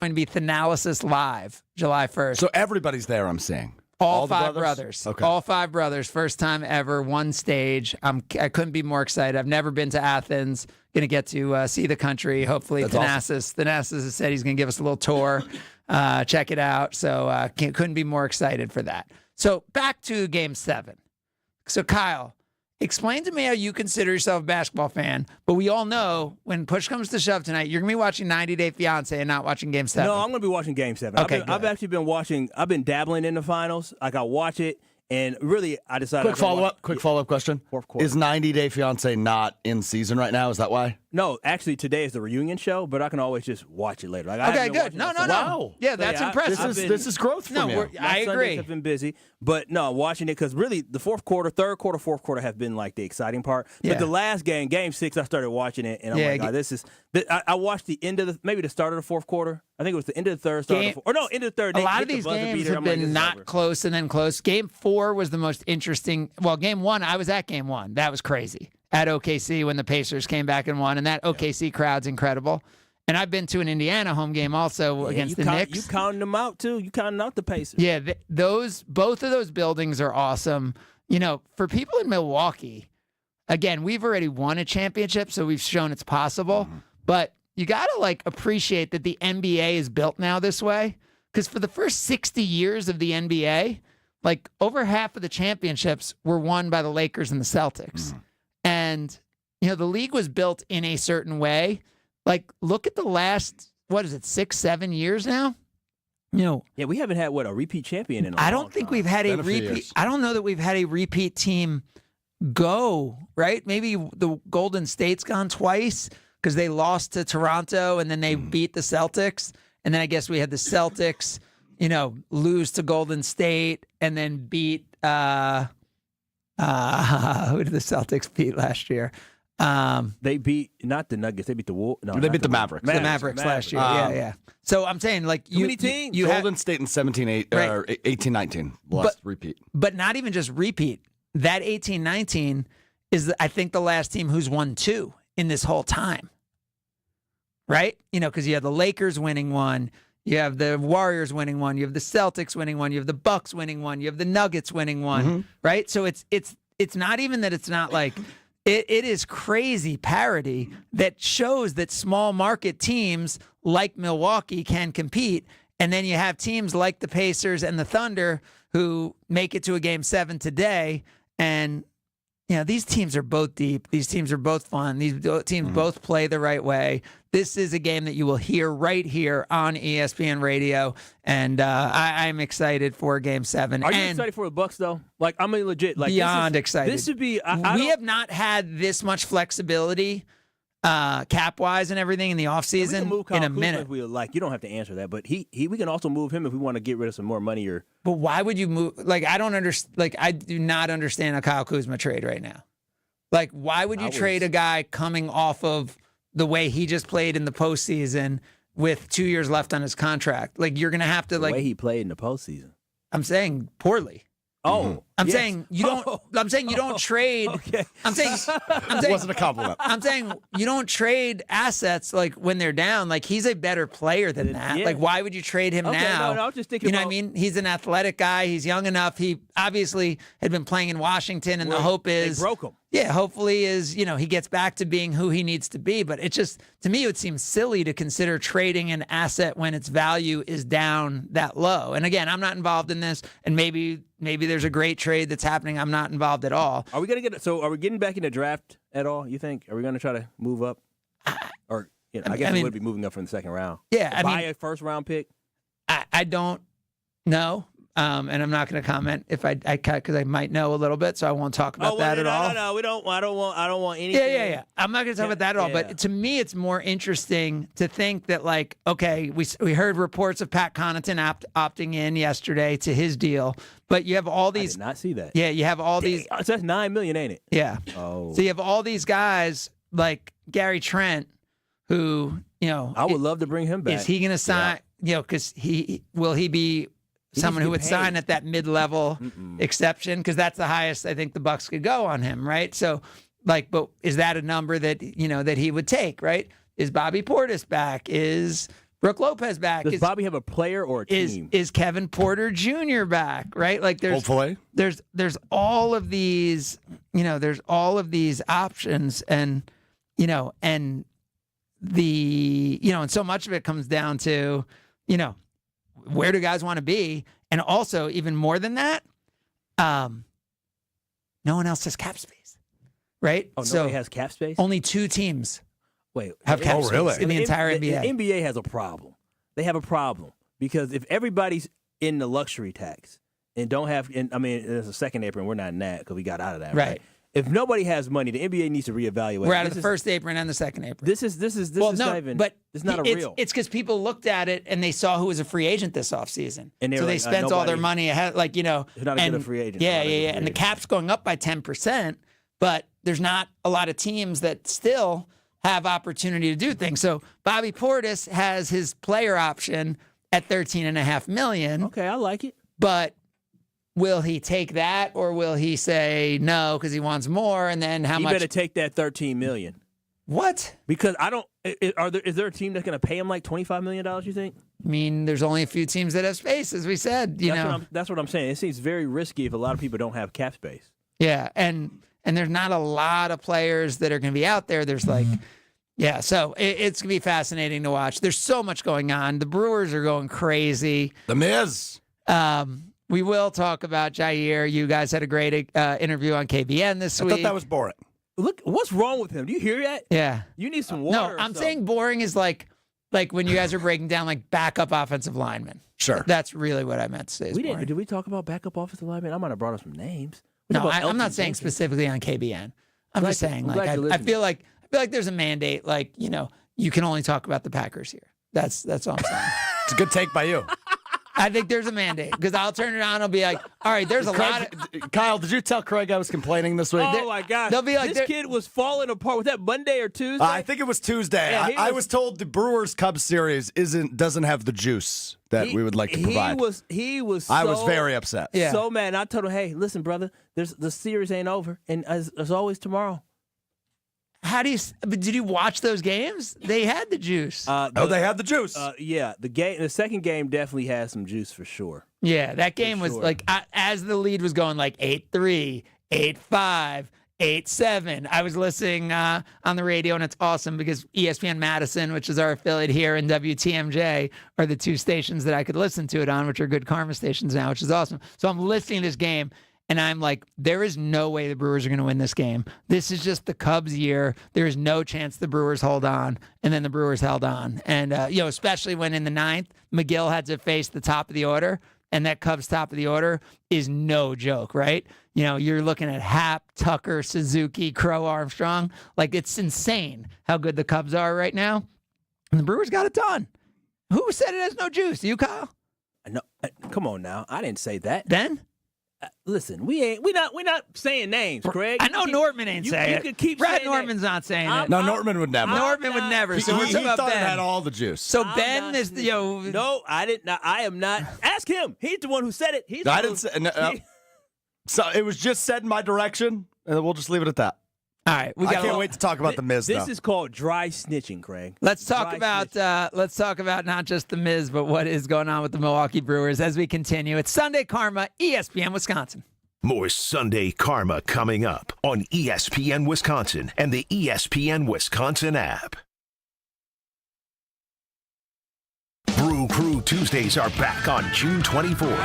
going to be Thanalysis Live, July 1st. So everybody's there, I'm saying. All the five brothers. Okay. All five brothers. First time ever, one stage. I couldn't be more excited. I've never been to Athens. Going to get to see the country. Hopefully, Thanasis. Awesome. Thanasis has said he's going to give us a little tour. Check it out. So couldn't be more excited for that. So back to Game 7. So Kyle, explain to me how you consider yourself a basketball fan, but we all know when push comes to shove tonight, you're going to be watching 90 Day Fiancé and not watching Game 7. No, I'm going to be watching Game 7. Okay, I've actually been watching. I've been dabbling in the finals. Like, I watch it, and really, I decided. Quick follow-up question. Fourth quarter. Is 90 Day Fiancé not in season right now? Is that why? No, actually, today is the reunion show, but I can always just watch it later. Like, okay, good. No. Wow. Yeah, that's impressive. This is growth from you. I agree. Sundays have been busy, but no, watching it because really the fourth quarter, third quarter, fourth quarter have been like the exciting part. Yeah. But the last game, Game 6, I started watching it, and I'm like, God, this is. I watched the end of maybe the start of the fourth quarter. I think it was the end of the third, start of the fourth. Or no, end of the third. A lot of these games have been not close and then close. Game 4 was the most interesting. Well, Game 1, I was at Game 1. That was crazy. At OKC when the Pacers came back and won, and that OKC crowd's incredible. And I've been to an Indiana home game also against the Knicks. You counting them out too? You counting out the Pacers? Yeah, both of those buildings are awesome. You know, for people in Milwaukee, again, we've already won a championship, so we've shown it's possible. Mm-hmm. But you got to appreciate that the NBA is built now this way, because for the first 60 years of the NBA, over half of the championships were won by the Lakers and the Celtics. Mm-hmm. And, the league was built in a certain way. Look at the last, 6-7 years now? Yeah, we haven't had, a repeat champion in a long time. I don't think we've had a repeat. I don't know that we've had a repeat team go, right? Maybe the Golden State's gone twice because they lost to Toronto and then they beat the Celtics. And then I guess we had the Celtics, lose to Golden State and then beat who did the Celtics beat last year? They beat not the Nuggets. They beat the Wolves. No, they beat the Mavericks. The Mavericks last year. Yeah. So I'm saying too many teams. You Golden State in 18-19 lost repeat. But not even just repeat. That 18-19 is I think the last team who's won 2 in this whole time. Right? Because you have the Lakers winning 1. You have the Warriors winning 1. You have the Celtics winning 1. You have the Bucks winning 1. You have the Nuggets winning 1. Mm-hmm. Right? So it's not even that it's not it is crazy parity that shows that small market teams like Milwaukee can compete. And then you have teams like the Pacers and the Thunder who make it to a Game 7 today. And these teams are both deep. These teams are both fun. These teams both play the right way. This is a game that you will hear right here on ESPN Radio, and I'm excited for Game 7. Are you excited for the Bucks though? I'm legit beyond excited. This would be. We have not had this much flexibility, cap wise and everything in the offseason in a minute. If we you don't have to answer that, but we can also move him if we want to get rid of some more money or. But why would you move? I don't understand. I do not understand a Kyle Kuzma trade right now. Why would you trade a guy coming off of the way he just played in the postseason with 2 years left on his contract? You're going to have to the way he played in the postseason. I'm saying poorly. Oh, I'm saying you don't. I'm saying you don't trade. Okay. I'm saying it wasn't a compliment. I'm saying you don't trade assets when they're down. He's a better player than that. Yeah. Why would you trade him now? No, I was just thinking. You know what I mean? He's an athletic guy. He's young enough. He obviously had been playing in Washington, and the hope is they broke him. Yeah, hopefully he gets back to being who he needs to be. But it just, to me, it would seem silly to consider trading an asset when its value is down that low. And again, I'm not involved in this, and maybe there's a great trade that's happening. I'm not involved at all. Are we getting back in the draft at all, you think? Are we going to try to move up? Or I guess we would be moving up from the second round. Yeah, buy a first round pick? I don't know. And I'm not going to comment if I cut because I might know a little bit, so I won't talk about that at all. No, we don't. I don't want anything. Yeah. I'm not going to talk about that at all. But to me, it's more interesting to think that, okay, we heard reports of Pat Connaughton opting in yesterday to his deal, but you have all these. I did not see that. Yeah, you have all these. So that's $9 million, ain't it? Yeah. Oh. So you have all these guys like Gary Trent, who I would love to bring him back. Is he going to sign? Because will he be someone who would sign at that mid-level exception? Because that's the highest I think the Bucks could go on him, right? So, but is that a number that that he would take, right? Is Bobby Portis back? Is Brooke Lopez back. Does Bobby have a player or a team? Is Kevin Porter Jr. back? Right? Like hopefully there's all of these, there's all of these options, and and and so much of it comes down to, where do guys want to be, and also even more than that, no one else has cap space, right? Oh, nobody has cap space. Only 2 teams. Wait, have cap space in the entire NBA. The NBA has a problem. They have a problem because if everybody's in the luxury tax and don't have, there's a second apron. We're not in that because we got out of that. Right. If nobody has money, the NBA needs to reevaluate. We're out of the first apron and the second apron. This is not even. But it's not real. It's because people looked at it and they saw who was a free agent this offseason. And so they spent all their money ahead, They're not a good free agent. Yeah. And the cap's going up by 10%, but there's not a lot of teams that still have opportunity to do things. So Bobby Portis has his player option at $13.5 million. Okay, I like it. But will he take that, or will he say no because he wants more? And then how much? He better take that $13 million. What? Because I don't. Is there a team that's going to pay him like $25 million? You think? I mean, there's only a few teams that have space, as we said. That's what I'm saying. It seems very risky if a lot of people don't have cap space. Yeah, and there's not a lot of players that are going to be out there. There's so it's going to be fascinating to watch. There's so much going on. The Brewers are going crazy. The Miz. We will talk about Jair. You guys had a great interview on KBN this week. I thought that was boring. Look, what's wrong with him? Do you hear that? Yeah. You need some water. No, I'm saying boring is like when you guys are breaking down like backup offensive linemen. Sure. That's really what I meant to say. Did we talk about backup offensive linemen? I might have brought up some names. No, I'm not saying specifically on KBN. I'm just saying I feel like there's a mandate. Like, you can only talk about the Packers here. That's all I'm saying. It's a good take by you. I think there's a mandate because I'll turn it on. I'll be like, all right, there's a lot of. Kyle, did you tell Craig I was complaining this week? Oh, my gosh. They'll be like, this kid was falling apart. Was that Monday or Tuesday? I think it was Tuesday. Yeah, I was told the Brewers Cubs series doesn't have the juice that we would like to provide. He was. I was very upset. Yeah. So mad. I told him, hey, listen, brother, the series ain't over, and as always tomorrow. Did you watch those games? They had the juice. They had the juice. Yeah, the second game definitely had some juice for sure. Yeah, that game was like as the lead was going like 8-3, 8-5, 8-7. I was listening on the radio, and it's awesome because ESPN Madison, which is our affiliate here, and WTMJ are the 2 stations that I could listen to it on, which are good Karma stations now, which is awesome. So I'm listening to this game. And I'm like, there is no way the Brewers are going to win this game. This is just the Cubs' year. There is no chance the Brewers hold on. And then the Brewers held on. And, especially when in the 9th, McGill had to face the top of the order. And that Cubs top of the order is no joke, right? You're looking at Happ, Tucker, Suzuki, Crow, Armstrong. Like, it's insane how good the Cubs are right now. And the Brewers got it done. Who said it has no juice? You, Kyle? No, come on now. I didn't say that. Then? Listen, we're not saying names, Craig. I know Nortman ain't saying it. You could keep Brad saying Norman's not saying it. No, Norman would never. Norman would never. So he about thought Ben. it had all the juice. So Ben is No, I didn't. I am not. Ask him. He's the one who said it. I didn't say. No. So it was just said in my direction, and we'll just leave it at that. All right, I can't wait to talk about the Miz. This is called dry snitching, Craig. Let's talk about not just the Miz, but what is going on with the Milwaukee Brewers as we continue. It's Sunday Karma, ESPN Wisconsin. More Sunday Karma coming up on ESPN Wisconsin and the ESPN Wisconsin app. Brew Crew Tuesdays are back on June 24th.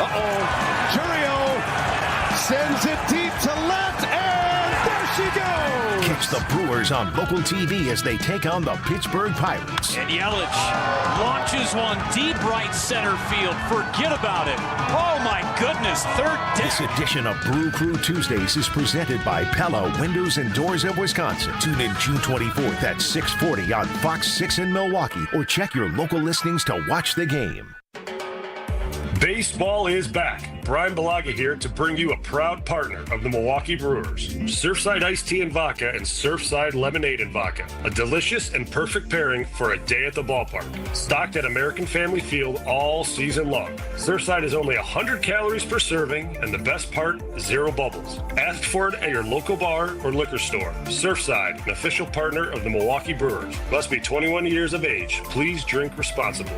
Churio sends it deep to left, and there she goes. Catch the Brewers on local TV as they take on the Pittsburgh Pirates. And Yelich launches one deep right center field. Forget about it. Oh, my goodness. Third down. This edition of Brew Crew Tuesdays is presented by Pella Windows and Doors of Wisconsin. Tune in June 24th at 6:40 on Fox 6 in Milwaukee, or check your local listings to watch the game. Baseball is back. Brian Balaga here to bring you a proud partner of the Milwaukee Brewers. Surfside Iced Tea and Vodka and Surfside Lemonade and Vodka. A delicious and perfect pairing for a day at the ballpark. Stocked at American Family Field all season long. Surfside is only 100 calories per serving, and the best part, 0 bubbles. Ask for it at your local bar or liquor store. Surfside, an official partner of the Milwaukee Brewers. Must be 21 years of age. Please drink responsibly.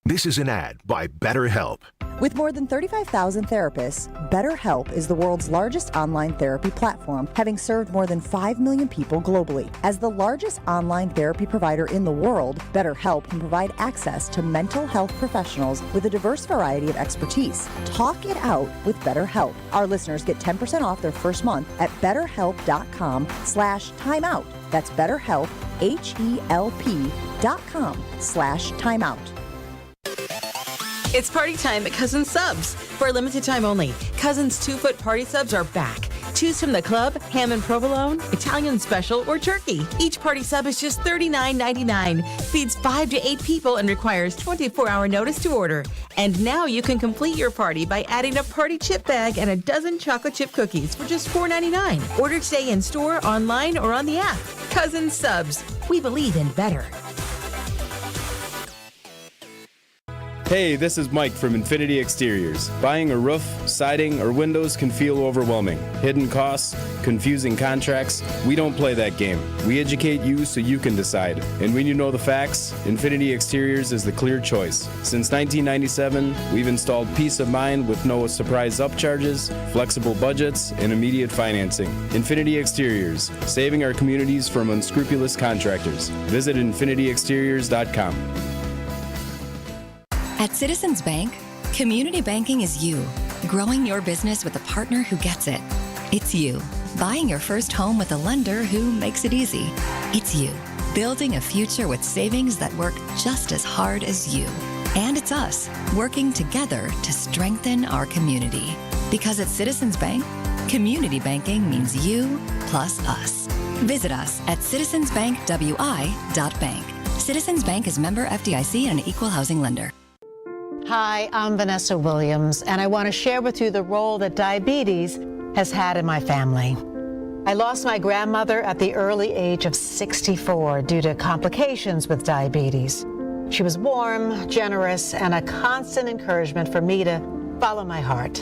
This is an ad by BetterHelp. With more than 35,000 therapists, BetterHelp is the world's largest online therapy platform, having served more than 5 million people globally. As the largest online therapy provider in the world, BetterHelp can provide access to mental health professionals with a diverse variety of expertise. Talk it out with BetterHelp. Our listeners get 10% off their first month at BetterHelp.com/timeout. That's BetterHelp, HELP.com/timeout. It's party time at Cousins Subs. For a limited time only, Cousins 2-foot party subs are back. Choose from the club, ham and provolone, Italian special, or turkey. Each party sub is just $39.99, feeds 5 to 8 people, and requires 24-hour notice to order. And now you can complete your party by adding a party chip bag and a dozen chocolate chip cookies for just $4.99. Order today in store, online, or on the app. Cousins Subs. We believe in better. Hey, this is Mike from Infinity Exteriors. Buying a roof, siding, or windows can feel overwhelming. Hidden costs, confusing contracts. We don't play that game. We educate you so you can decide. And when you know the facts, Infinity Exteriors is the clear choice. Since 1997, we've installed peace of mind with no surprise upcharges, flexible budgets, and immediate financing. Infinity Exteriors, saving our communities from unscrupulous contractors. Visit infinityexteriors.com. At Citizens Bank, community banking is you, growing your business with a partner who gets it. It's you, buying your first home with a lender who makes it easy. It's you, building a future with savings that work just as hard as you. And it's us, working together to strengthen our community. Because at Citizens Bank, community banking means you plus us. Visit us at citizensbankwi.bank. Citizens Bank is member FDIC and an equal housing lender. Hi, I'm Vanessa Williams, and I want to share with you the role that diabetes has had in my family. I lost my grandmother at the early age of 64 due to complications with diabetes. She was warm, generous, and a constant encouragement for me to follow my heart.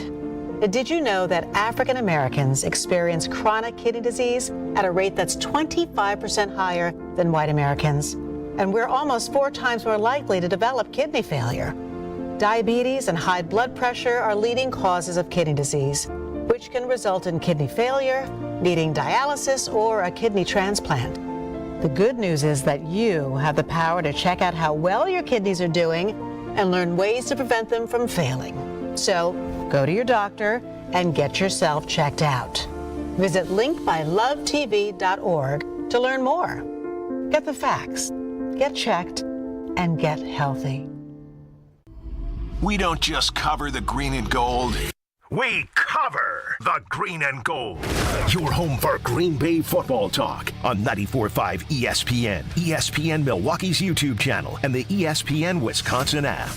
Did you know that African Americans experience chronic kidney disease at a rate that's 25% higher than white Americans? And we're almost 4 times more likely to develop kidney failure. Diabetes and high blood pressure are leading causes of kidney disease, which can result in kidney failure, needing dialysis, or a kidney transplant. The good news is that you have the power to check out how well your kidneys are doing and learn ways to prevent them from failing. So go to your doctor and get yourself checked out. Visit linkmylovetv.org to learn more. Get the facts, get checked, and get healthy. We don't just cover the green and gold. We cover the green and gold. Your home for Green Bay football talk on 94.5 ESPN, ESPN Milwaukee's YouTube channel, and the ESPN Wisconsin app.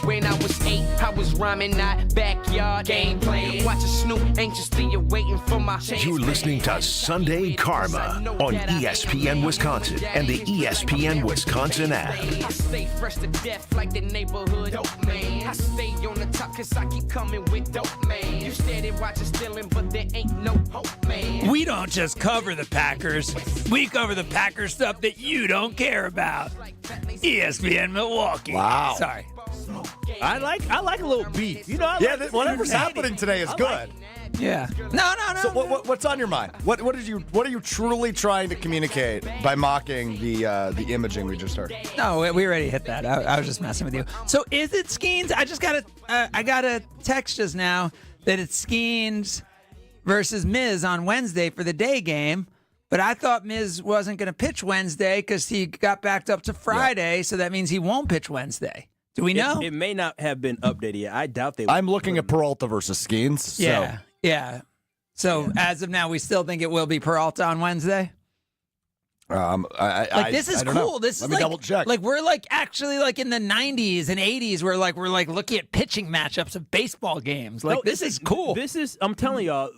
When I was 8, I was rhyming, not backyard gameplay. Watching Snoop anxiously waiting for my. You're listening to Sunday Karma on ESPN Wisconsin and the ESPN Wisconsin app. I stay fresh to death like the neighborhood dope man. I stay on the top cause I keep coming with dope man. You steady watching stealing, but there ain't no hope, man. We don't just cover the Packers. We cover the Packers stuff that you don't care about. ESPN Milwaukee. Wow. Sorry. I like a little beef. You know, whatever's happening today is good. Yeah. No. So what's on your mind? What are you truly trying to communicate by mocking the imaging we just heard? No, we already hit that. I was just messing with you. So is it Skeens? I just got a text just now that it's Skeens versus Miz on Wednesday for the day game. But I thought Miz wasn't going to pitch Wednesday because he got backed up to Friday, so that means he won't pitch Wednesday. Do we know? It may not have been updated yet. I doubt they. I'm looking at Peralta versus Skeens. So. Yeah. So as of now, we still think it will be Peralta on Wednesday. This is I don't cool. know. This Let is me like, double check. Like we're actually in the 90s and 80s. We're looking at pitching matchups of baseball games. This is cool. This is. I'm telling y'all.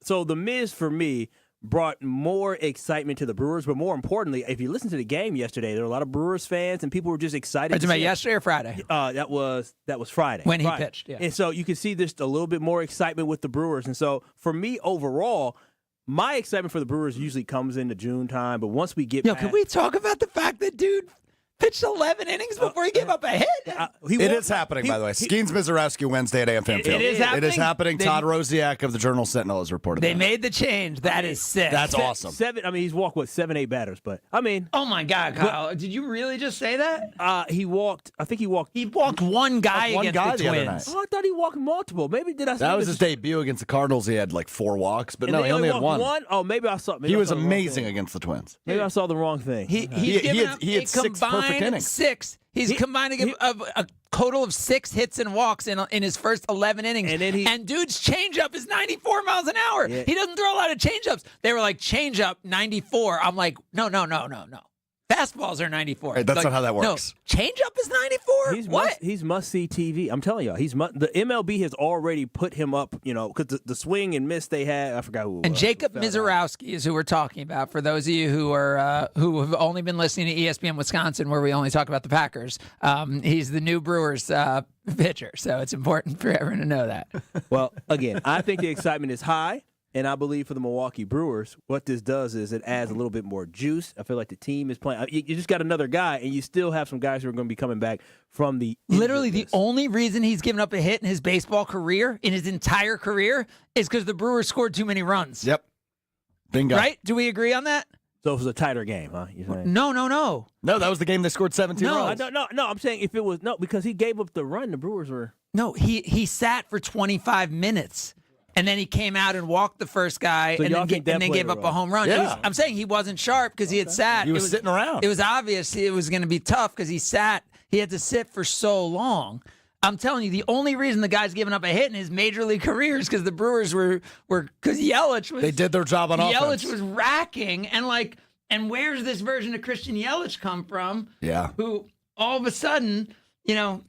So the Miz for me brought more excitement to the Brewers, but more importantly, if you listen to the game yesterday, there were a lot of Brewers fans and people were just excited. Are you talking about yesterday or Friday? That was Friday. When he pitched, yeah. And so you can see just a little bit more excitement with the Brewers. And so for me overall, my excitement for the Brewers usually comes into June time, but once we get can we talk about the fact that dude pitched 11 innings before he gave up a hit? It is happening, by the way. Skeens Mizorowski Wednesday at AM Fan Field. It is happening? It is happening. Todd Rosiak of the Journal-Sentinel has reported They that. made the change. That is sick. That's awesome. He's walked, 7-8 batters, but, Oh, my God, Kyle. Did you really just say that? I think he walked. He walked one guy One against guy the the other Twins. night. Oh, I thought he walked multiple. Maybe did I say That was his debut against the Cardinals. He had 4 walks, but and no, they he only had walked one. Oh, maybe I saw. Maybe He I was saw the wrong amazing thing. against the Twins. Maybe I saw the wrong thing. He's given up he had a 6 perfect combined innings. 6. He's combining a total of 6 hits and walks in his first 11 innings. And dude's changeup is 94 miles an hour. Yeah. He doesn't throw a lot of changeups. They were like, changeup 94. I'm like, no. Fastballs are 94. Hey, that's not how that works. No, changeup is 94? He's must-see TV. I'm telling y'all, the MLB has already put him up, because the swing and miss they had, I forgot who. And Jacob Mizorowski is who we're talking about. For those of you who have only been listening to ESPN Wisconsin, where we only talk about the Packers, he's the new Brewers pitcher. So it's important for everyone to know that. Well, again, I think the excitement is high. And I believe for the Milwaukee Brewers, what this does is it adds a little bit more juice. I feel like the team is playing. You just got another guy, and you still have some guys who are going to be coming back from the Literally, the only reason he's given up a hit in his baseball career, in his entire career, is because the Brewers scored too many runs. Yep. Bingo. Right? Do we agree on that? So it was a tighter game, huh? You're saying? No. No, that was the game they scored 17 runs. No, I'm saying if it was because he gave up the run, the Brewers were. No, he sat for 25 minutes. And then he came out and walked the first guy, and then gave up a home run. Yeah. I'm saying he wasn't sharp because he had sat. He was sitting around. It was obvious it was going to be tough because he sat. He had to sit for so long. I'm telling you, the only reason the guy's giving up a hit in his major league career is because the Brewers were because Yelich was. They did their job on offense. Yelich was racking and where's this version of Christian Yelich come from? Yeah. Who all of a sudden.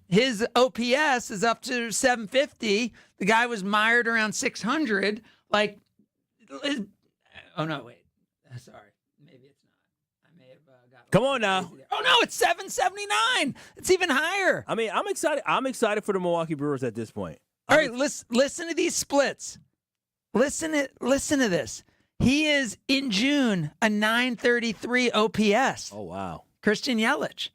His OPS is up to 750. The guy was mired around 600. Oh, no, wait. Sorry. Maybe it's not. I may have got. Come on now. Oh, no, it's 779. It's even higher. I mean, I'm excited. I'm excited for the Milwaukee Brewers at this point. All right, listen to these splits. Listen to this. He is, in June, a 933 OPS. Oh, wow. Christian Yelich.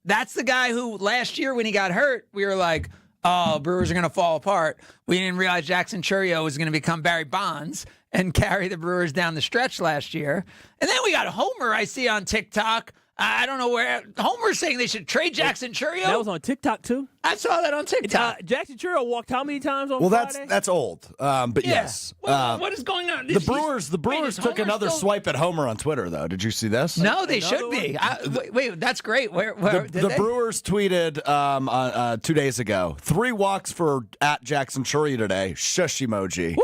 That's the guy who last year when he got hurt, we were like, oh, Brewers are going to fall apart. We didn't realize Jackson Chourio was going to become Barry Bonds and carry the Brewers down the stretch last year. And then we got Homer, I see on TikTok. I don't know where. Homer's saying they should trade Jackson Chourio. That was on TikTok, too? I saw that on TikTok. Jackson Chourio walked how many times on Friday? Well, that's old. But yeah. yes. What is going on? The Brewers took another swipe at Homer on Twitter, though. Did you see this? No, they should be. Wait, that's great. Where the Brewers tweeted 2 days ago, 3 walks for @Jackson Chourio today. Shush emoji. Woo!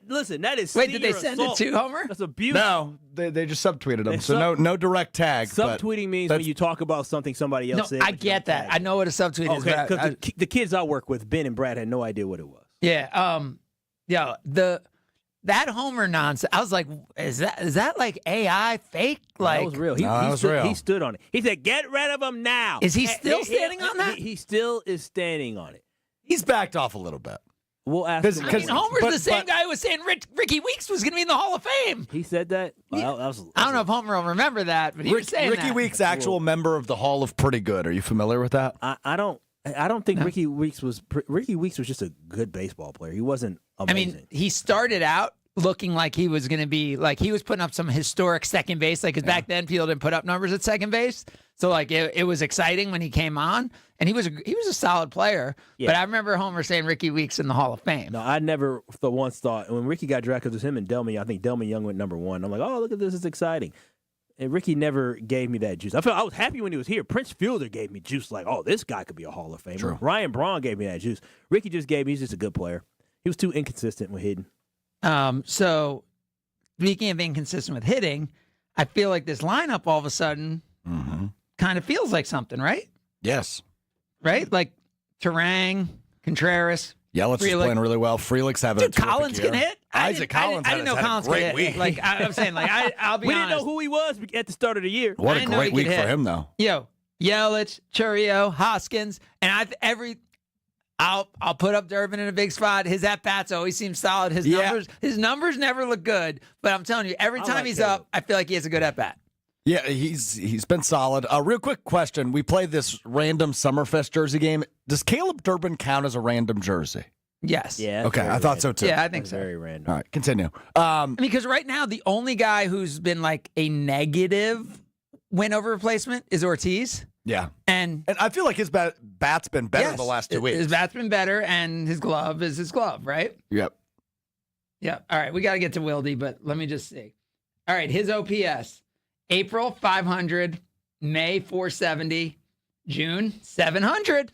Listen, that is. Wait, did they send it to Homer? That's abuse. No, they just subtweeted him. So no direct tag. Subtweeting means when you talk about something somebody else said. I get that. I know what a subtweet is. Because the kids I work with, Ben and Brad, had no idea what it was. Yeah. That Homer nonsense. I was like, is that like AI fake? Like that was real. He stood on it. He said, "Get rid of him now." Is he still standing on that? He still is standing on it. He's backed off a little bit. We'll ask him. Homer's the same guy who was saying Ricky Weeks was going to be in the Hall of Fame. He said that? I don't know if Homer will remember that, but he was saying Ricky that. Weeks, actual member of the Hall of Pretty Good. Are you familiar with that? I don't think Ricky Weeks was just a good baseball player. He wasn't amazing. I mean, he started out looking like he was going to be he was putting up some historic second base, because back then people didn't put up numbers at second base. So it was exciting when he came on, and he was a solid player. Yeah. But I remember Homer saying Ricky Weeks in the Hall of Fame. No, I never once thought when Ricky got drafted, it was him and Delmy. I think Delmy Young went number 1. I'm like, oh, look at this, it's exciting. And Ricky never gave me that juice. I was happy when he was here. Prince Fielder gave me juice like, oh, this guy could be a Hall of Famer. True. Ryan Braun gave me that juice. Ricky just gave me, he's just a good player. He was too inconsistent with hitting. So speaking of inconsistent with hitting, I feel like this lineup all of a sudden kind of feels like something, right? Yes. Right? Like Terang, Contreras. Yelich is playing really well. Frelick's having a terrific Collins year. can hit. Isaac Collins I didn't know Collins could hit. week. Like I'm saying, like I'll be We honest. didn't know who he was at the start of the year. What a great week for him, though. Yo, Yelich, Churio, Hoskins, and I'll put up Durbin in a big spot. His at bats always seem solid. His numbers never look good, but I'm telling you, every time he's up, I feel like he has a good at bat. Yeah, he's been solid. Real quick question: we played this random Summerfest jersey game. Does Caleb Durbin count as a random jersey? Yes. Yeah. Okay, I thought so too. Yeah, I think so. Very random. All right, continue. Because right now, the only guy who's been like a negative win over replacement is Ortiz. Yeah. And I feel like his bat's been better the last 2 weeks. His bat's been better, and his glove is his glove, right? Yep. Yep. All right, we got to get to Wildy, but let me just see. All right, his OPS, April 500, May 470, June 700.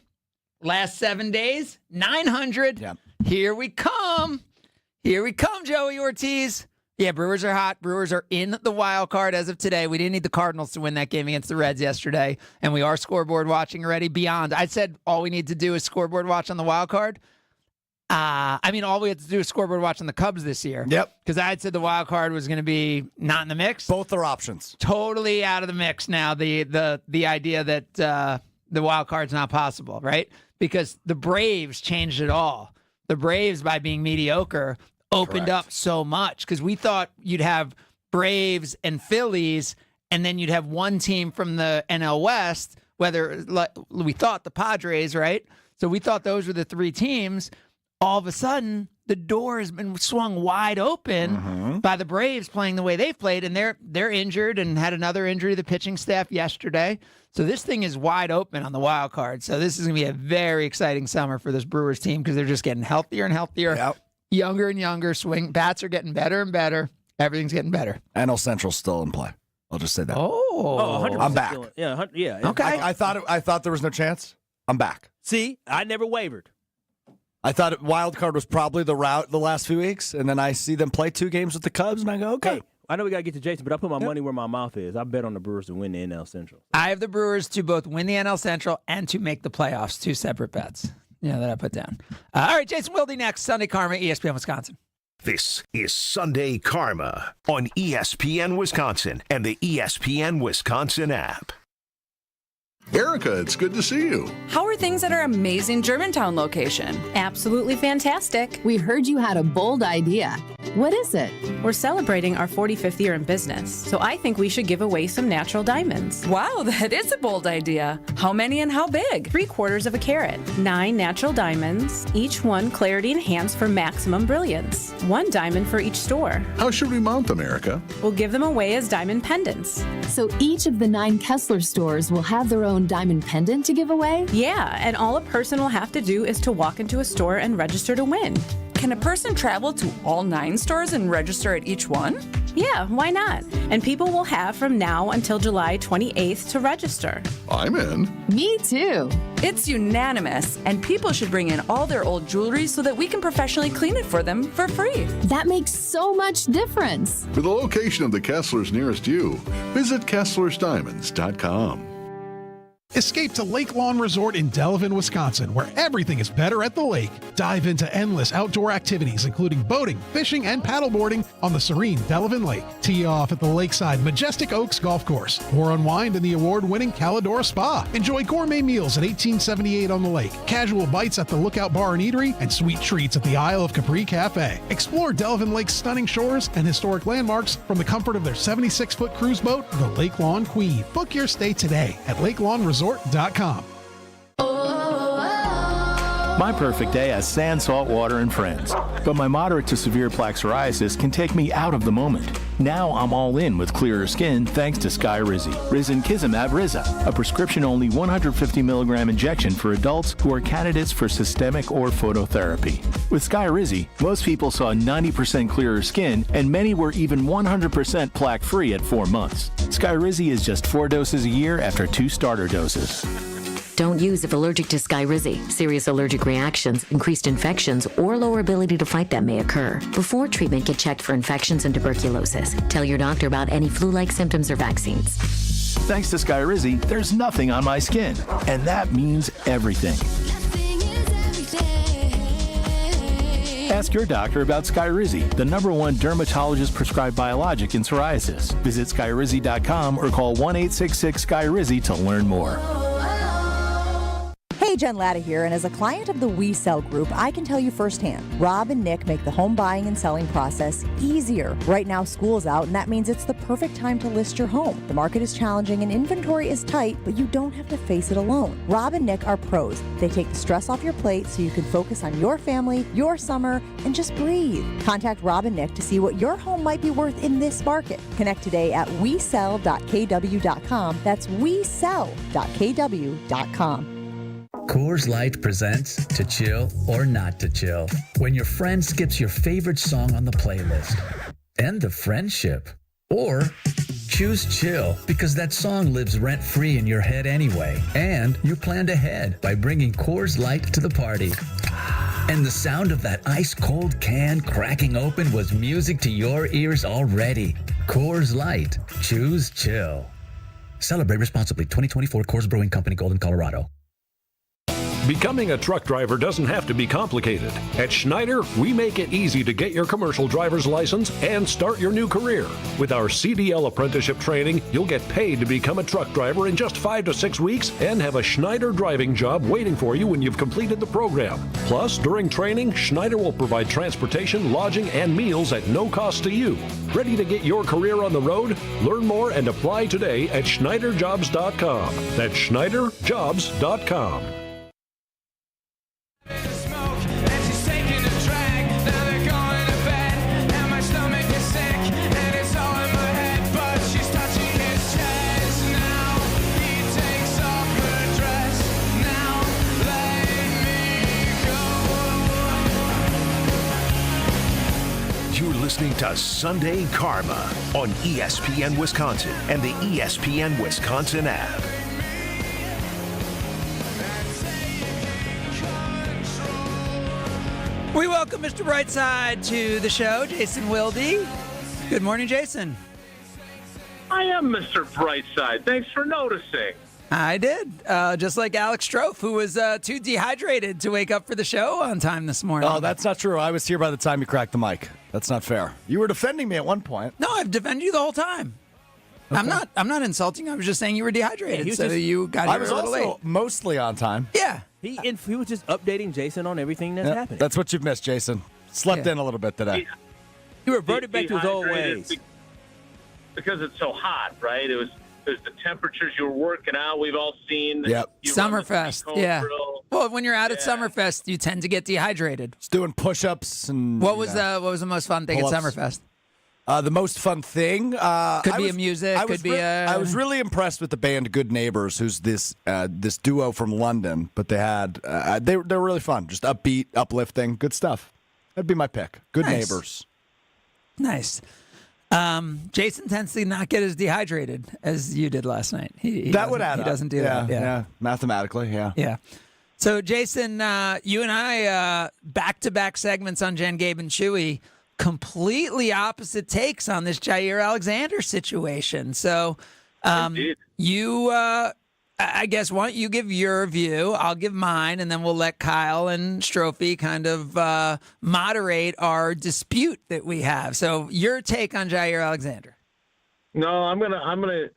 Last 7 days, 900. Yeah. Here we come. Here we come, Joey Ortiz. Yeah, Brewers are hot. Brewers are in the wild card as of today. We didn't need the Cardinals to win that game against the Reds yesterday, and we are scoreboard watching already. Beyond, I said all we need to do is scoreboard watch on the wild card. All we have to do is scoreboard watch on the Cubs this year. Yep. Because I had said the wild card was going to be not in the mix. Both are options. Totally out of the mix now. The idea that the wild card's not possible, right? Because the Braves changed it all. The Braves, by being mediocre, opened up so much because we thought you'd have Braves and Phillies, and then you'd have one team from the NL West, we thought the Padres, right? So we thought those were the three teams. All of a sudden, the door has been swung wide open by the Braves playing the way they've played, and they're injured and had another injury to the pitching staff yesterday. So this thing is wide open on the wild card. So this is going to be a very exciting summer for this Brewers team because they're just getting healthier and healthier, younger and younger. Swing bats are getting better and better. Everything's getting better. NL Central's still in play. I'll just say that. Oh, 100% I'm back. Yeah. Okay. I thought there was no chance. I'm back. See, I never wavered. I thought wild card was probably the route the last few weeks, and then I see them play 2 games with the Cubs, and I go, okay. Hey, I know we got to get to Jason, but I put my money where my mouth is. I bet on the Brewers to win the NL Central. I have the Brewers to both win the NL Central and to make the playoffs. 2 separate bets. That I put down. All right, Jason Wilde next. Sunday Karma, ESPN Wisconsin. This is Sunday Karma on ESPN Wisconsin and the ESPN Wisconsin app. Erica, it's good to see you. How are things at our amazing Germantown location? Absolutely fantastic. We heard you had a bold idea. What is it? We're celebrating our 45th year in business, so I think we should give away some natural diamonds. Wow, that is a bold idea. How many and how big? 3/4 of a carat. 9 natural diamonds, each one clarity enhanced for maximum brilliance. 1 diamond for each store. How should we mount them, Erica? We'll give them away as diamond pendants. So each of the 9 Kessler stores will have their own diamond pendant to give away? Yeah, and all a person will have to do is to walk into a store and register to win. Can a person travel to all 9 stores and register at each one? Yeah, why not? And people will have from now until July 28th to register. I'm in. Me too. It's unanimous, and people should bring in all their old jewelry so that we can professionally clean it for them for free. That makes so much difference. For the location of the Kesslers nearest you, visit KesslersDiamonds.com. Escape to Lake Lawn Resort in Delavan, Wisconsin, where everything is better at the lake. Dive into endless outdoor activities, including boating, fishing, and paddleboarding on the serene Delavan Lake. Tee off at the lakeside Majestic Oaks Golf Course, or unwind in the award-winning Calidora Spa. Enjoy gourmet meals at 1878 on the lake, casual bites at the Lookout Bar and Eatery, and sweet treats at the Isle of Capri Cafe. Explore Delavan Lake's stunning shores and historic landmarks from the comfort of their 76-foot cruise boat, the Lake Lawn Queen. Book your stay today at LakeLawnResort.com. My perfect day has sand, salt water, and friends. But my moderate to severe plaque psoriasis can take me out of the moment. Now I'm all in with clearer skin thanks to Skyrizi. Risankizumab Riza, a prescription-only 150 milligram injection for adults who are candidates for systemic or phototherapy. With Skyrizi, most people saw 90% clearer skin, and many were even 100% plaque-free at 4 months. Skyrizi is just 4 doses a year after 2 starter doses. Don't use if allergic to Skyrizi. Serious allergic reactions, increased infections, or lower ability to fight them may occur. Before treatment, get checked for infections and tuberculosis. Tell your doctor about any flu-like symptoms or vaccines. Thanks to Skyrizi, there's nothing on my skin, and that means everything. Ask your doctor about Skyrizi, the #1 dermatologist-prescribed biologic in psoriasis. Visit Skyrizi.com or call 1-866-SKYRIZI to learn more. Hey, Jen Latta here, and as a client of the We Sell Group, I can tell you firsthand, Rob and Nick make the home buying and selling process easier. Right now, school's out, and that means it's the perfect time to list your home. The market is challenging and inventory is tight, but you don't have to face it alone. Rob and Nick are pros. They take the stress off your plate so you can focus on your family, your summer, and just breathe. Contact Rob and Nick to see what your home might be worth in this market. Connect today at wesell.kw.com. That's wesell.kw.com. Coors Light presents To Chill or Not to Chill, when your friend skips your favorite song on the playlist. End the friendship. Or choose chill because that song lives rent-free in your head anyway, and you planned ahead by bringing Coors Light to the party. And the sound of that ice-cold can cracking open was music to your ears already. Coors Light. Choose chill. Celebrate responsibly. 2024 Coors Brewing Company, Golden, Colorado. Becoming a truck driver doesn't have to be complicated. At Schneider, we make it easy to get your commercial driver's license and start your new career. With our CDL apprenticeship training, you'll get paid to become a truck driver in just 5 to 6 weeks and have a Schneider driving job waiting for you when you've completed the program. Plus, during training, Schneider will provide transportation, lodging, and meals at no cost to you. Ready to get your career on the road? Learn more and apply today at SchneiderJobs.com. That's SchneiderJobs.com. Listening to Sunday Karma on ESPN Wisconsin and the ESPN Wisconsin app. We welcome Mr. Brightside to the show, Jason Wilde. Good morning, Jason. I am Mr. Brightside. Thanks for noticing. I did. Just like Alex Strofe, who was too dehydrated to wake up for the show on time this morning. Oh, that's not true. I was here by the time you cracked the mic. That's not fair. You were defending me at one point. No, I've defended you the whole time. Okay. I'm not insulting. I was just saying you were dehydrated, you got here a little late. I was also mostly on time. Yeah. He was just updating Jason on everything that's happening. That's what you've missed, Jason. Slept in a little bit today. He reverted back to his old ways. Because it's so hot, right? It was the temperatures you were working out. We've all seen. Yep. Summerfest. Yeah. Drill. Well, when you're out at Summerfest, you tend to get dehydrated. Just doing push-ups and. What was the most fun thing pull-ups. at Summerfest? The most fun thing could be music. Could be I was really impressed with the band Good Neighbors, who's this duo from London. But they had they're really fun, just upbeat, uplifting, good stuff. That'd be my pick. Good Neighbors. Nice. Jason tends to not get as dehydrated as you did last night. He would add up. He doesn't do that. Yeah, mathematically, yeah. Yeah. So, Jason, you and I, back-to-back segments on Jen, Gabe, and Chewy, completely opposite takes on this Jair Alexander situation. So, you, I guess, why don't you give your view? I'll give mine, and then we'll let Kyle and Strophe kind of moderate our dispute that we have. So, your take on Jair Alexander. No, I'm gonna.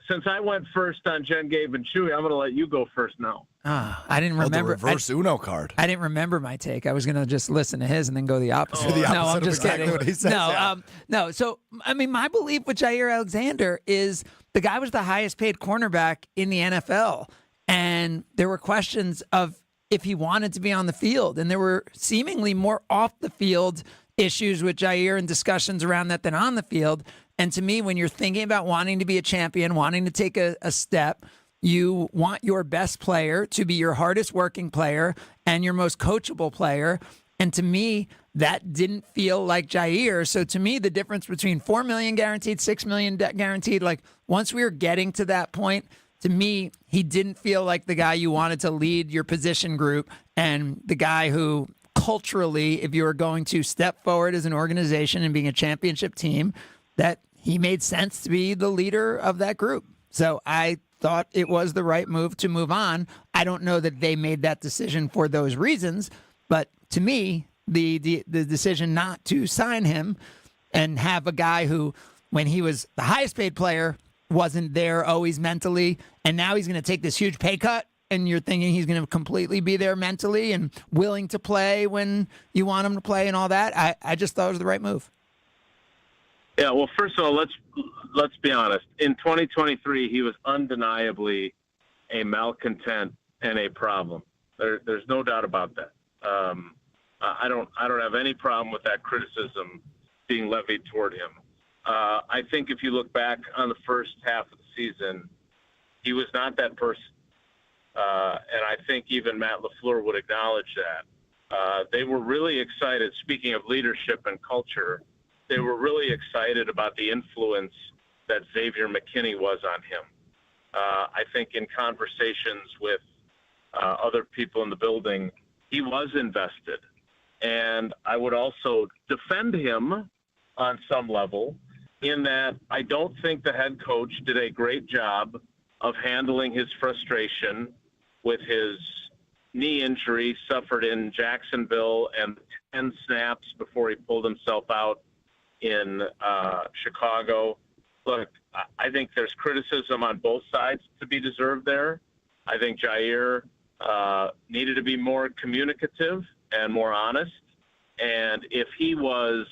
Since I went first on Jen, Gabe, and Chewy, I'm gonna let you go first now. I didn't remember. The reverse Uno card. I didn't remember my take. I was going to just listen to his and then go the opposite. The opposite no, I'm just exactly kidding. What he says, no. So, I mean, my belief with Jair Alexander is the guy was the highest paid cornerback in the NFL. And there were questions of if he wanted to be on the field. And there were seemingly more off the field issues with Jair and discussions around that than on the field. And to me, when you're thinking about wanting to be a champion, wanting to take a step, you want your best player to be your hardest working player and your most coachable player. And to me, that didn't feel like Jair. So to me, the difference between $4 million guaranteed, $6 million guaranteed, like once we were getting to that point, to me, he didn't feel like the guy you wanted to lead your position group and the guy who culturally, if you were going to step forward as an organization and being a championship team, that he made sense to be the leader of that group. So I thought it was the right move to move on. I don't know that they made that decision for those reasons, but to me, the decision not to sign him and have a guy who, when he was the highest paid player, wasn't there always mentally, and now he's going to take this huge pay cut, and you're thinking he's going to completely be there mentally and willing to play when you want him to play and all that. I just thought it was the right move. Yeah, well, first of all, let's be honest. In 2023, he was undeniably a malcontent and a problem. There's no doubt about that. I don't have any problem with that criticism being levied toward him. I think if you look back on the first half of the season, he was not that person. And I think even Matt LaFleur would acknowledge that. They were really excited, speaking of leadership and culture, they were really excited about the influence that Xavier McKinney was on him. I think in conversations with other people in the building, he was invested. And I would also defend him on some level in that I don't think the head coach did a great job of handling his frustration with his knee injury suffered in Jacksonville and 10 snaps before he pulled himself out in Chicago. Look, I think there's criticism on both sides to be deserved there. I think Jair needed to be more communicative and more honest. And if he was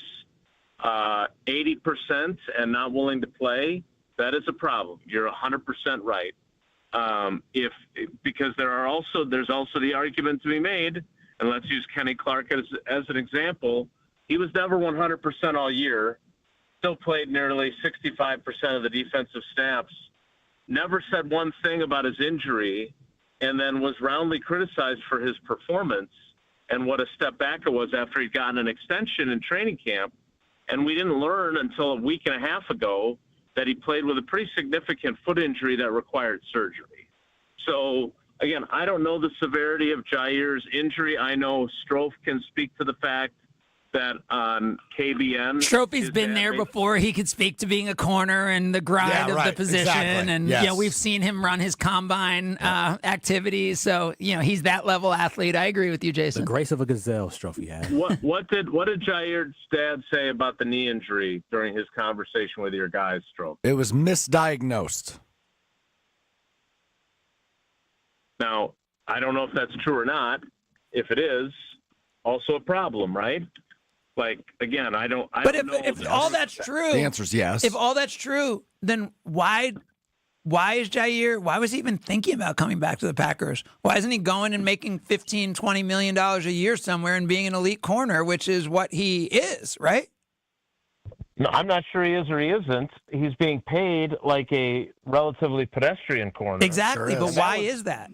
80% and not willing to play, that is a problem. You're 100% right. Because there's also the argument to be made, and let's use Kenny Clark as an example. He was never 100% all year, still played nearly 65% of the defensive snaps, never said one thing about his injury, and then was roundly criticized for his performance and what a step back it was after he'd gotten an extension in training camp. And we didn't learn until a week and a half ago that he played with a pretty significant foot injury that required surgery. So, again, I don't know the severity of Jair's injury. I know Strofe can speak to the fact that on KBN. Strofi's been there before. He could speak to being a corner and the grind of the position. Exactly. And, yes. We've seen him run his combine activities. So, he's that level athlete. I agree with you, Jason. The grace of a gazelle, Strofe had. What did Jair's dad say about the knee injury during his conversation with your guys, Strofe? It was misdiagnosed. Now, I don't know if that's true or not. If it is, also a problem, right? Like, again, I don't know. If all that's true, the answer is yes. If all that's true, then why is Jair, why was he even thinking about coming back to the Packers? Why isn't he going and making $15, $20 million a year somewhere and being an elite corner, which is what he is, right? No, I'm not sure he is or he isn't. He's being paid like a relatively pedestrian corner. Exactly, but why is that?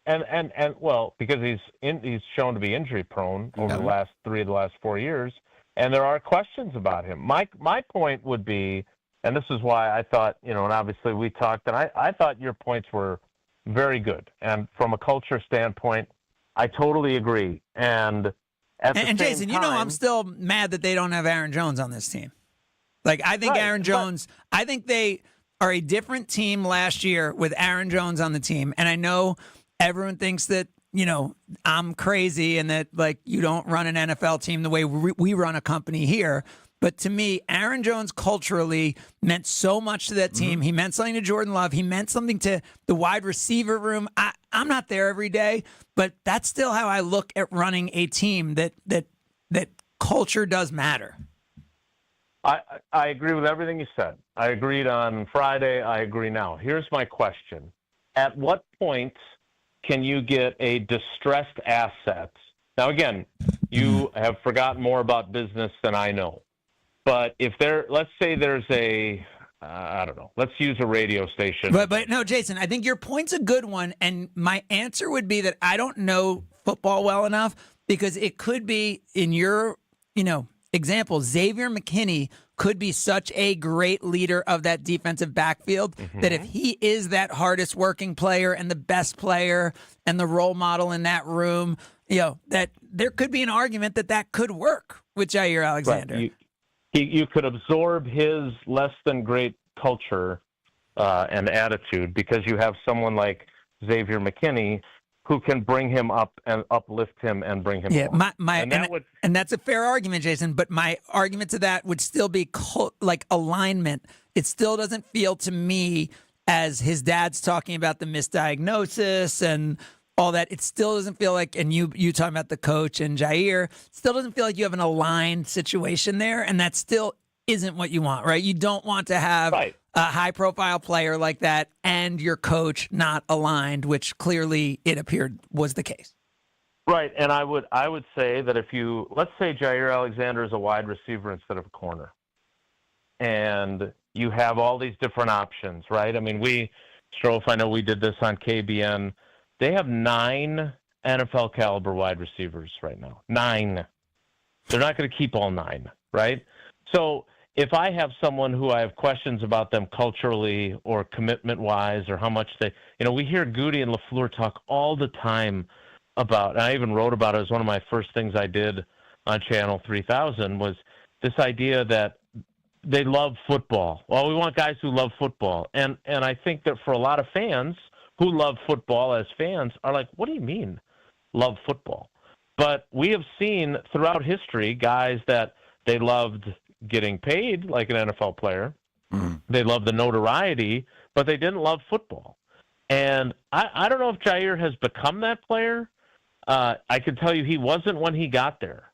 And well, because he's shown to be injury prone over the last 4 years, and there are questions about him. My point would be, and this is why I thought, and obviously we talked, and I thought your points were very good. And from a culture standpoint, I totally agree. And Jason, I'm still mad that they don't have Aaron Jones on this team. Like, I think Aaron Jones, I think they are a different team last year with Aaron Jones on the team. And I know everyone thinks that, I'm crazy and that, like, you don't run an NFL team the way we run a company here. But to me, Aaron Jones culturally meant so much to that team. Mm-hmm. He meant something to Jordan Love. He meant something to the wide receiver room. I'm not there every day, but that's still how I look at running a team, that culture does matter. I agree with everything you said. I agreed on Friday. I agree now. Here's my question. At what point can you get a distressed asset? Now, again, you have forgotten more about business than I know. But let's say there's I don't know, let's use a radio station. But no, Jason, I think your point's a good one. And my answer would be that I don't know football well enough, because it could be, in your, example, Xavier McKinney could be such a great leader of that defensive backfield that if he is that hardest working player and the best player and the role model in that room, that there could be an argument that could work with Jair Alexander. Right. You could absorb his less than great culture and attitude, because you have someone like Xavier McKinney who can bring him up and uplift him and bring him along. And that's a fair argument, Jason, but my argument to that would still be like alignment. It still doesn't feel to me, as his dad's talking about the misdiagnosis and all that, it still doesn't feel like, and you talking about the coach and Jair, still doesn't feel like you have an aligned situation there, and that still isn't what you want, right? You don't want to have a high-profile player like that and your coach not aligned, which clearly it appeared was the case. Right, and I would say that let's say Jair Alexander is a wide receiver instead of a corner, and you have all these different options, right? I mean, Strofe, I know we did this on KBN. They have 9 NFL caliber wide receivers right now. 9. They're not going to keep all 9, right? So if I have someone who I have questions about them culturally or commitment-wise, or how much we hear Goody and LaFleur talk all the time about, and I even wrote about it as one of my first things I did on Channel 3000, was this idea that they love football. Well, we want guys who love football. And I think that for a lot of fans who love football as fans are like, what do you mean love football? But we have seen throughout history guys that they loved getting paid like an NFL player. They loved the notoriety, but they didn't love football. And I don't know if Jair has become that player. I can tell you he wasn't when he got there.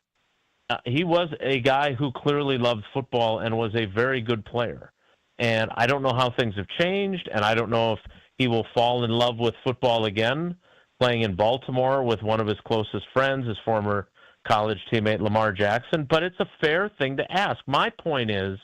He was a guy who clearly loved football and was a very good player. And I don't know how things have changed, and I don't know if he will fall in love with football again, playing in Baltimore with one of his closest friends, his former college teammate Lamar Jackson. But it's a fair thing to ask. My point is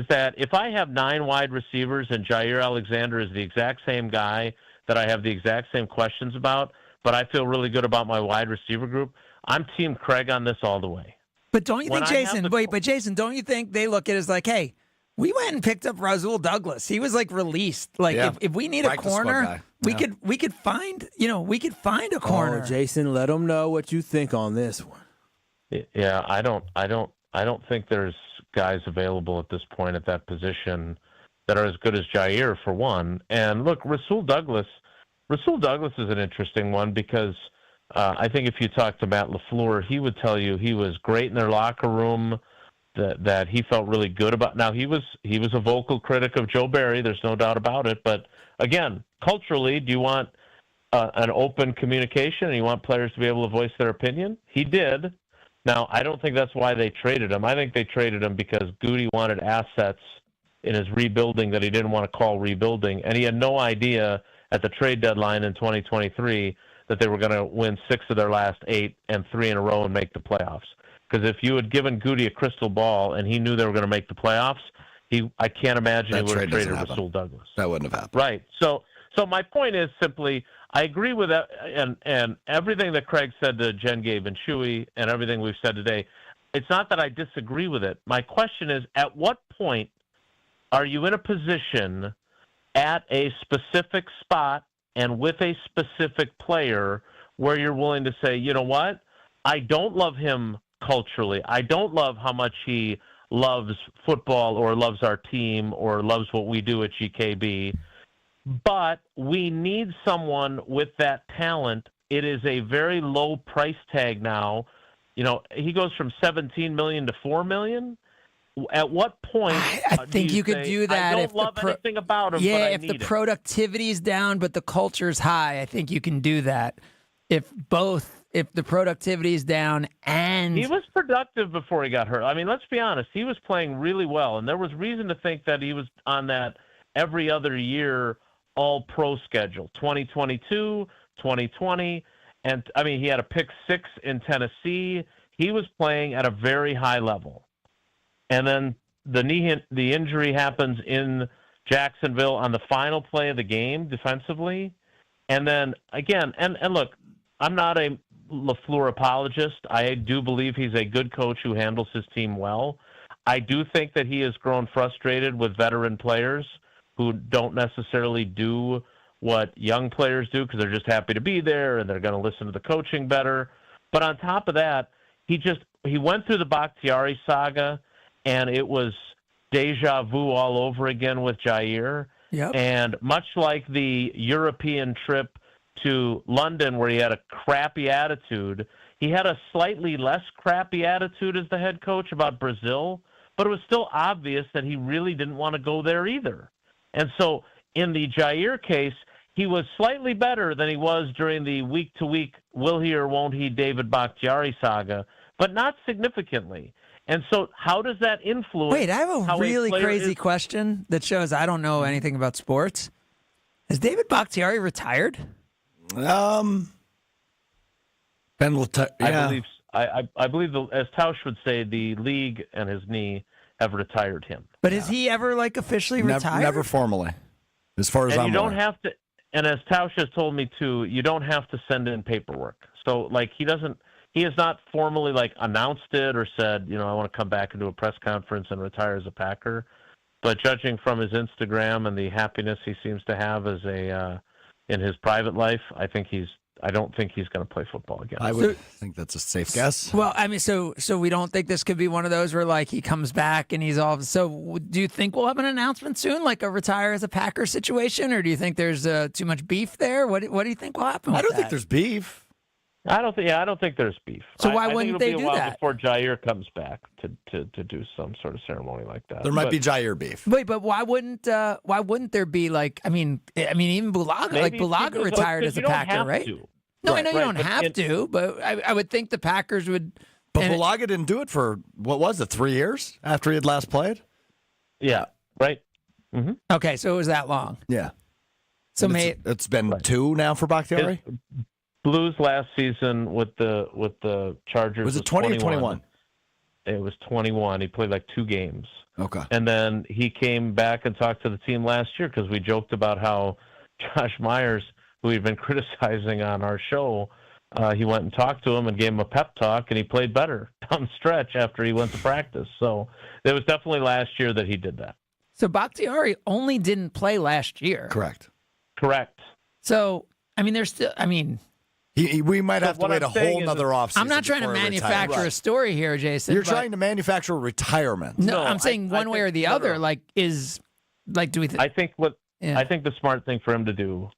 that if I have 9 wide receivers and Jair Alexander is the exact same guy that I have the exact same questions about, but I feel really good about my wide receiver group, I'm Team Craig on this all the way. But don't you think, Jason, Jason, don't you think they look at it as like, hey, we went and picked up Rasul Douglas. He was like released. Like if we need a corner, we could find a corner. Oh, Jason, let them know what you think on this one. Yeah, I don't think there's guys available at this point at that position that are as good as Jair, for one. And look, Rasul Douglas is an interesting one, because I think if you talk to Matt LaFleur, he would tell you he was great in their locker room, that he felt really good about. Now, he was a vocal critic of Joe Barry. There's no doubt about it. But again, culturally, do you want an open communication and you want players to be able to voice their opinion? He did. Now, I don't think that's why they traded him. I think they traded him because Goody wanted assets in his rebuilding that he didn't want to call rebuilding. And he had no idea at the trade deadline in 2023 that they were going to win 6 of their last 8 and 3 in a row and make the playoffs. Because if you had given Goody a crystal ball and he knew they were going to make the playoffs, I can't imagine he would have traded Rasul Douglas. That wouldn't have happened. Right. So my point is simply, I agree with that, and everything that Craig said to Jen, Gabe, and Chewy, and everything we've said today. It's not that I disagree with it. My question is, at what point are you in a position at a specific spot and with a specific player where you're willing to say, you know what, I don't love him culturally. I don't love how much he loves football or loves our team or loves what we do at GKB, but we need someone with that talent. It is a very low price tag now. He goes from $17 million to $4 million. At what point I think you could do that. I don't love anything about him. Yeah, but if the productivity's down but the culture's high, I think you can do that. If the productivity's down and he was productive before he got hurt. I mean, let's be honest. He was playing really well, and there was reason to think that he was on that every other year all-pro schedule. 2022, 2020. And, I mean, he had a pick 6 in Tennessee. He was playing at a very high level. And then the injury happens in Jacksonville on the final play of the game defensively. And then, again, and look, I'm not a LaFleur apologist. I do believe he's a good coach who handles his team well. I do think that he has grown frustrated with veteran players who don't necessarily do what young players do because they're just happy to be there and they're going to listen to the coaching better. But on top of that, he went through the Bakhtiari saga, and it was deja vu all over again with Jair. Yep. And much like the European trip to London where he had a crappy attitude, he had a slightly less crappy attitude as the head coach about Brazil, but it was still obvious that he really didn't want to go there either. And so in the Jair case, he was slightly better than he was during the week-to-week will he or won't he David Bakhtiari saga, but not significantly. And so how does that influence? Wait, I have a really crazy question that shows I don't know anything about sports. Is David Bakhtiari retired? Yeah. I believe as Tausch would say, the league and his knee have retired him. But is he ever officially retired? Never formally, as far as and I'm you don't aware. have to. And as Tausch has told me too, you don't have to send in paperwork. So he has not formally announced it or said, I want to come back and do a press conference and retire as a Packer. But judging from his Instagram and the happiness he seems to have as in his private life, I don't think he's going to play football again. I would think that's a safe guess. Well, I mean, so we don't think this could be one of those where he comes back and he's all. So do you think we'll have an announcement soon, like a retire as a Packer situation, or do you think there's too much beef there? What do you think will happen? I don't think there's beef. I don't think there's beef. So why I wouldn't think it'll they be do a while that before Jair comes back to do some sort of ceremony like that? There might be Jair beef. Wait, but why wouldn't there be even Bulaga? Bulaga retired as a Packer, right? No, I know you don't have to, but I would think the Packers would. But Bulaga didn't do it for, 3 years after he had last played? Yeah, right. Mm-hmm. Okay, so it was that long. Yeah. So it's been 2 now for Bakhtiari? Blues last season with the Chargers. Was it 20 or 21? It was 21. He played 2 games. Okay. And then he came back and talked to the team last year because we joked about how Josh Myers, who we've been criticizing on our show, he went and talked to him and gave him a pep talk, and he played better down the stretch after he went to practice. So it was definitely last year that he did that. So Bakhtiari only didn't play last year. Correct. So, there's still, we might have to wait a whole nother offseason. I'm not trying to manufacture a story here, Jason. You're trying to manufacture retirement. No, I'm saying one way or the other. Do we? I think the smart thing for him to do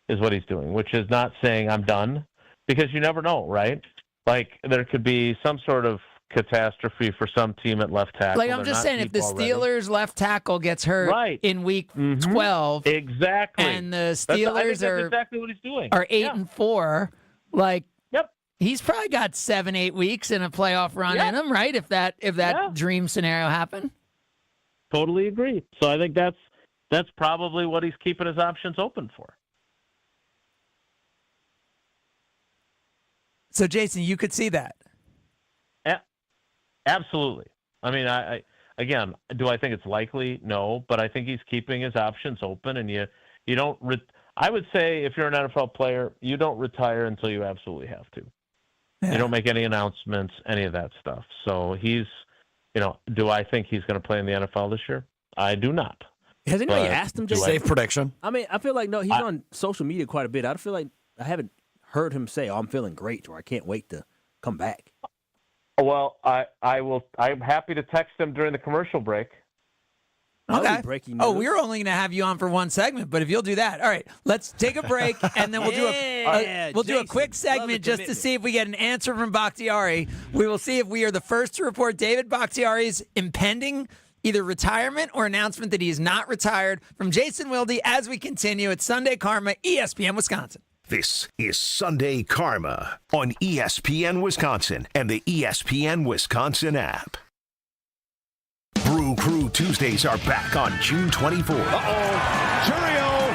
is what he's doing, which is not saying I'm done, because you never know, right? There could be some sort of catastrophe for some team at left tackle. I'm just saying, if the Steelers' left tackle gets hurt in week 12, exactly, and the Steelers that's exactly what he's doing. Are 8-4. He's probably got 7-8 weeks in a playoff run in him, right? If that dream scenario happened. Totally agree. So I think that's probably what he's keeping his options open for. So Jason, you could see that. Absolutely. Again, do I think it's likely? No, but I think he's keeping his options open, and you don't. I would say if you're an NFL player, you don't retire until you absolutely have to. Yeah. You don't make any announcements, any of that stuff. So he's, do I think he's going to play in the NFL this year? I do not. Has anybody asked him? Safe prediction. I feel like he's on social media quite a bit. I feel like I haven't heard him say, I'm feeling great, or I can't wait to come back. Well, I'm happy to text him during the commercial break. Okay. We're only going to have you on for one segment, but if you'll do that, all right. Let's take a break, and then we'll do a quick segment just to see if we get an answer from Bakhtiari. We will see if we are the first to report David Bakhtiari's impending either retirement or announcement that he is not retired. From Jason Wilde, as we continue, it's Sunday Karma, ESPN Wisconsin. This is Sunday Karma on ESPN Wisconsin and the ESPN Wisconsin app. Brew Crew Tuesdays are back on June 24th. Curio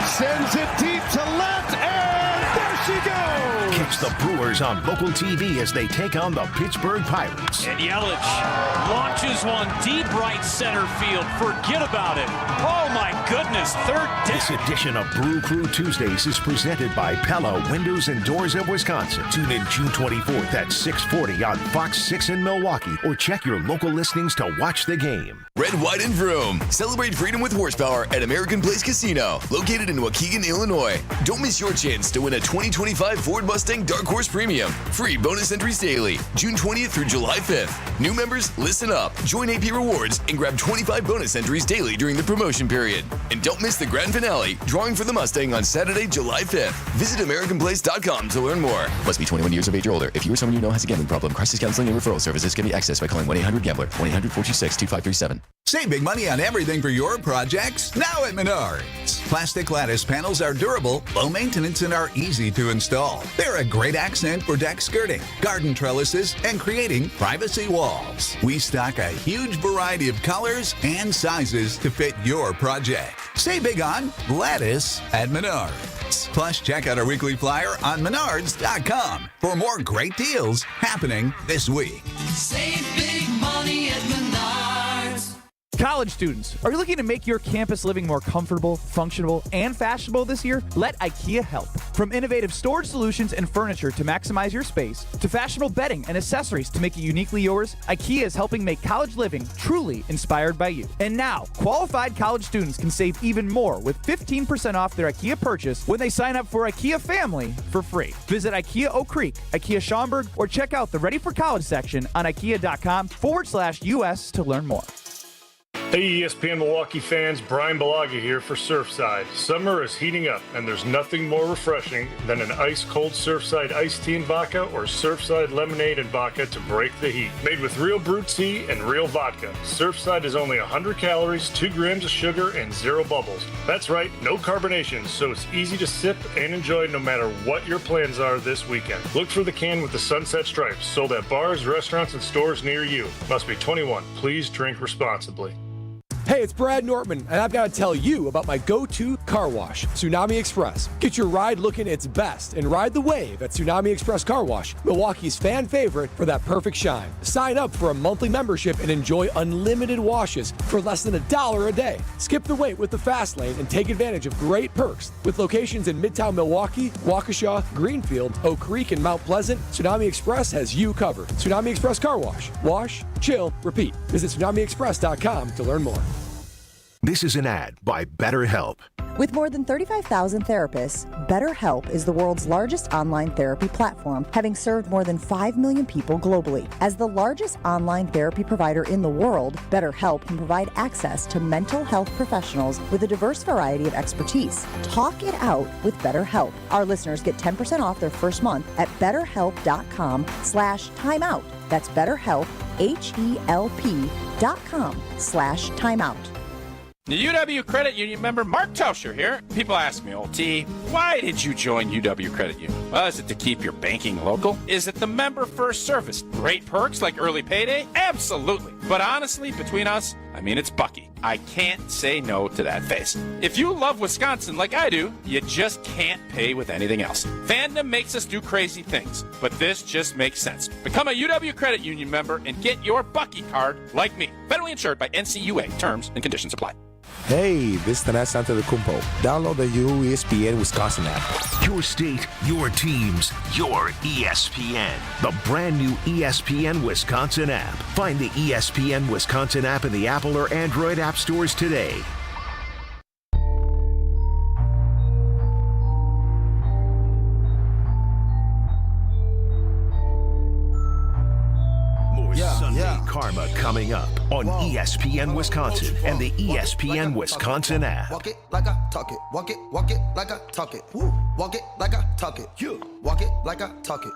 sends it deep to left, and she goes! Catch the Brewers on local TV as they take on the Pittsburgh Pirates. And Yelich launches one deep right center field. Forget about it. Oh, my goodness. Third down. This edition of Brew Crew Tuesdays is presented by Pella Windows and Doors of Wisconsin. Tune in June 24th at 6:40 on Fox 6 in Milwaukee, or check your local listings to watch the game. Red, white, and vroom. Celebrate freedom with horsepower at American Place Casino, located in Waukegan, Illinois. Don't miss your chance to win a 2025 Ford Mustang Dark Horse Premium. Free bonus entries daily, June 20th through July 5th. New members, listen up. Join AP Rewards and grab 25 bonus entries daily during the promotion period. And don't miss the grand finale, drawing for the Mustang on Saturday, July 5th. Visit AmericanPlace.com to learn more. Must be 21 years of age or older. If you or someone you know has a gambling problem, crisis counseling and referral services can be accessed by calling 1-800-GAMBLER, 1-800-426-2537. Save big money on everything for your projects now at Menards. Plastic lattice panels are durable, low maintenance, and are easy to install. They're a great accent for deck skirting, garden trellises, and creating privacy walls. We stock a huge variety of colors and sizes to fit your project. Save big on lattice at Menards. Plus, check out our weekly flyer on Menards.com for more great deals happening this week. Save big money at Menards. College students, are you looking to make your campus living more comfortable, functional, and fashionable this year? Let IKEA help. From innovative storage solutions and furniture to maximize your space, to fashionable bedding and accessories to make it uniquely yours, IKEA is helping make college living truly inspired by you. And now, qualified college students can save even more with 15% off their IKEA purchase when they sign up for IKEA Family for free. Visit IKEA Oak Creek, IKEA Schaumburg, or check out the Ready for College section on IKEA.com/US to learn more. Hey ESPN Milwaukee fans, Brian Balaga here for Surfside. Summer is heating up, and there's nothing more refreshing than an ice-cold Surfside iced tea and vodka or Surfside lemonade and vodka to break the heat. Made with real brewed tea and real vodka, Surfside is only 100 calories, 2 grams of sugar, and 0 bubbles. That's right, no carbonation, so it's easy to sip and enjoy no matter what your plans are this weekend. Look for the can with the sunset stripes, sold at bars, restaurants, and stores near you. Must be 21. Please drink responsibly. Hey, it's Brad Nortman, and I've got to tell you about my go-to car wash, Tsunami Express. Get your ride looking its best and ride the wave at Tsunami Express Car Wash, Milwaukee's fan favorite for that perfect shine. Sign up for a monthly membership and enjoy unlimited washes for less than $1 a day. Skip the wait with the fast lane and take advantage of great perks. With locations in Midtown Milwaukee, Waukesha, Greenfield, Oak Creek, and Mount Pleasant, Tsunami Express has you covered. Tsunami Express Car Wash. Wash, chill, repeat. Visit TsunamiExpress.com to learn more. This is an ad by BetterHelp. With more than 35,000 therapists, BetterHelp is the world's largest online therapy platform, having served more than 5 million people globally. As the largest online therapy provider in the world, BetterHelp can provide access to mental health professionals with a diverse variety of expertise. Talk it out with BetterHelp. Our listeners get 10% off their first month at BetterHelp.com/timeout. That's BetterHelp, HELP.com/timeout. The UW Credit Union member Mark Tauscher here. People ask me, old T, why did you join UW Credit Union? Well, is it to keep your banking local? Is it the member first service? Great perks like early payday? Absolutely. But honestly, between us, I mean, it's Bucky. I can't say no to that face. If you love Wisconsin like I do, you just can't pay with anything else. Fandom makes us do crazy things, but this just makes sense. Become a UW Credit Union member and get your Bucky card like me. Federally insured by NCUA. Terms and conditions apply. Hey, this is Tanas Antetokounmpo. Download the new ESPN Wisconsin app. Your state, your teams, your ESPN. The brand new ESPN Wisconsin app. Find the ESPN Wisconsin app in the Apple or Android app stores today. Sunday Karma coming up on ESPN Wisconsin and the ESPN Wisconsin app. Walk it like I talk it. Walk it like I talk it. Walk it like I talk it. Walk it like I talk it.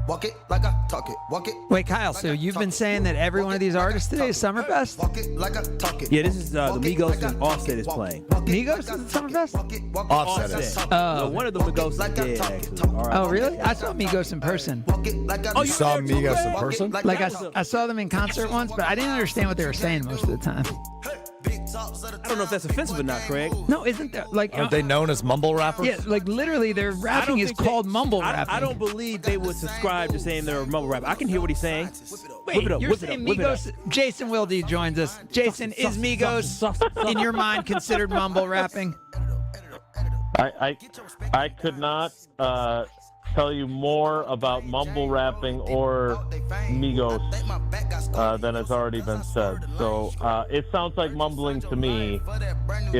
Walk it like I talk it. Walk it. Wait, Kyle, so you've been saying that every one of these artists today is Summerfest? Walk it like I talk it. Yeah, this is the Migos and Offset is playing. Migos is at Summerfest? Offset is. Oh. One of the Migos is dead, actually. Oh, really? I saw Migos in person. You saw Migos in person? Like I saw them in concert once, but I didn't understand what they were saying most of the time. I don't know if that's offensive or not, Craig. No, isn't that like? Aren't they known as mumble rappers? Yeah, like literally, their rapping is called mumble rapping. I don't believe they would subscribe to saying they're a mumble rapper. I can hear what he's saying. Wait, whip it up, you're whip it saying up, whip it up. Migos? Jason Wilde joins us. Jason, is Migos in your mind considered mumble rapping? I could not tell you more about mumble rapping or Migos than has already been said. So it sounds like mumbling to me.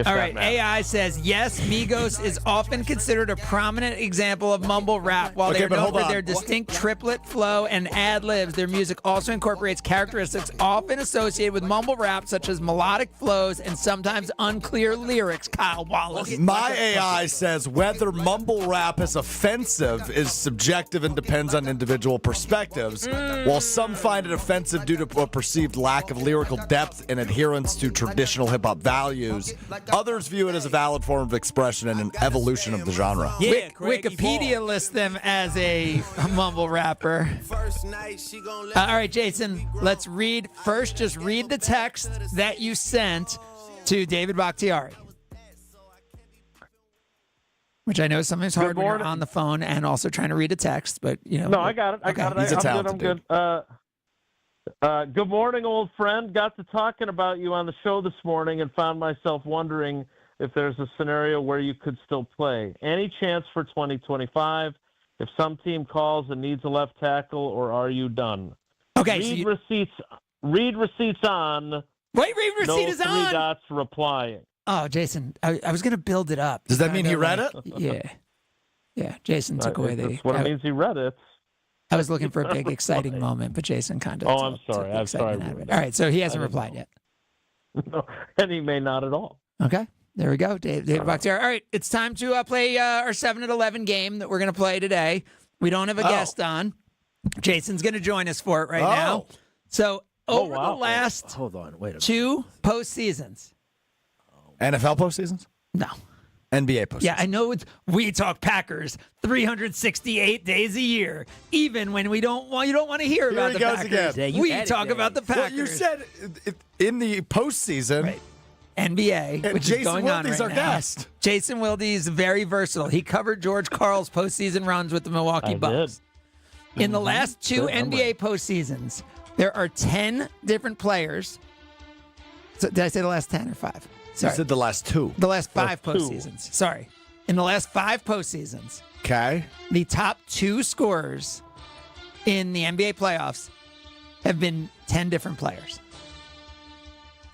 All right, AI says, yes, Migos is often considered a prominent example of mumble rap. While they're known for their distinct triplet flow and ad-libs, their music also incorporates characteristics often associated with mumble rap, such as melodic flows and sometimes unclear lyrics. Kyle Wallace. My AI says whether mumble rap is offensive is subjective and depends on individual perspectives. While some find it offensive due to a perceived lack of lyrical depth and adherence to traditional hip-hop values, others view it as a valid form of expression and an evolution of the genre. Yeah, Wikipedia lists them as a mumble rapper. All right, Jason, let's read. First, just read the text that you sent to David Bakhtiari. Which I know is sometimes hard when you're on the phone and also trying to read a text, but you know. No, I got it. I got it. He's a talented I'm good. Good morning, old friend. Got to talking about you on the show this morning and found myself wondering if there's a scenario where you could still play. Any chance for 2025? If some team calls and needs a left tackle, or are you done? Okay. Read receipts on. Wait, read receipt is on. 3 dots replying. Oh, Jason, I was going to build it up. Does that mean he read it? Yeah. Yeah, Jason took away That's what it means he read it. I was looking for a big, exciting moment, but Jason kind of. Oh, I'm sorry. I'm sorry. All right, so he hasn't replied yet. No, and he may not at all. Okay, there we go. David Bakhtiari. All right, it's time to play our 7 at 11 game that we're going to play today. We don't have a guest on. Jason's going to join us for it right now. So over the last two postseasons. NFL postseasons? No. NBA postseason? Yeah, I know we talk Packers 368 days a year, even when you don't want to hear about the Packers. Again. We talk about the Packers. Well, you said in the postseason. Right. NBA, and which Jason is going Wilde's on right our now. guest. Jason Wilde is very versatile. He covered George Karl's postseason runs with the Milwaukee Bucks. In the last two NBA postseasons, there are 10 different players. So, did I say the last 10 or 5? Sorry. You said the last 2. The last 5 postseasons. Sorry. In the last 5 postseasons, the top 2 scorers in the NBA playoffs have been 10 different players.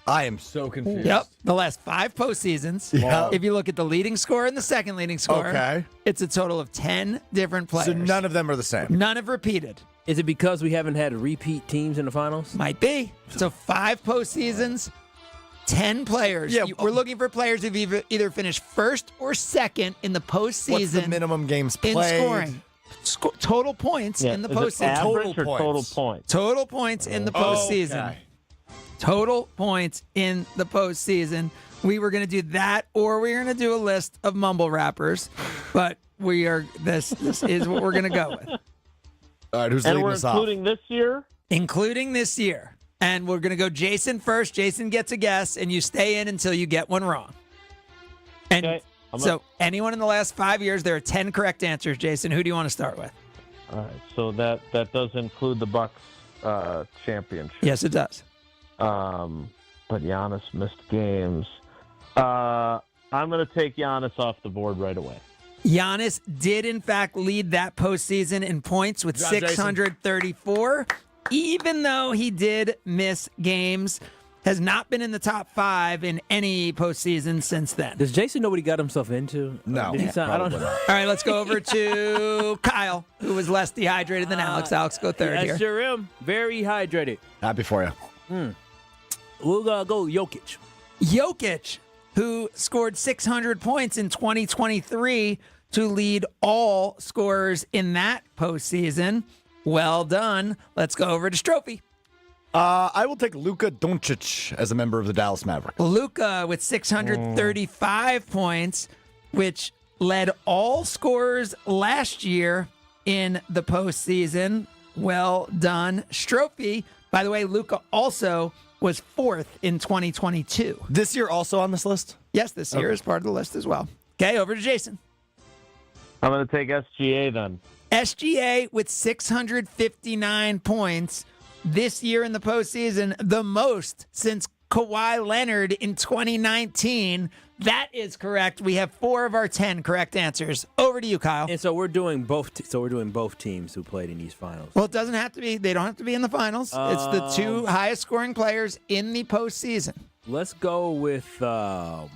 I am so confused. Yep. The last 5 postseasons. Yep. If you look at the leading scorer and the second leading scorer, it's a total of 10 different players. So none of them are the same. None have repeated. Is it because we haven't had repeat teams in the finals? Might be. So 5 postseasons, 10 players. Yeah, we're looking for players who've either finished first or second in the postseason. What's the minimum games played? In scoring. Total points in the postseason. Total points. Total points in the postseason. Okay. Total points in the postseason. We were going to do that, or we were going to do a list of mumble rappers, but this is what we're going to go with. All right, who's and leading we're us including this year? Including this year. And we're going to go Jason first. Jason gets a guess, and you stay in until you get one wrong. And okay. so anyone in the last 5 years, there are 10 correct answers. Jason, who do you want to start with? All right, so that does include the Bucks championship. Yes, it does. But Giannis missed games. I'm going to take Giannis off the board right away. Giannis did, in fact, lead that postseason in points with 634, even though he did miss games. Has not been in the top 5 in any postseason since then. Does Jason know what he got himself into? No. Did he sign? I don't know. All right, let's go over to Kyle, who was less dehydrated than Alex. Alex, go third here. I sure am. Very hydrated. Happy for you. We'll go Jokic. Jokic, who scored 600 points in 2023 to lead all scorers in that postseason. Well done. Let's go over to Strophy. I will take Luka Doncic as a member of the Dallas Mavericks. Luka with 635 points, which led all scorers last year in the postseason. Well done, Strophy. By the way, Luka also was 4th in 2022. This year also on this list? Yes, this year is part of the list as well. Okay, over to Jason. I'm going to take SGA then. SGA with 659 points this year in the postseason, the most since Kawhi Leonard in 2019. That is correct. We have 4 of our 10 correct answers. Over to you, Kyle. And so we're doing both. We're doing both teams who played in these finals. Well, it doesn't have to be. They don't have to be in the finals. It's the 2 highest scoring players in the postseason. Let's go with who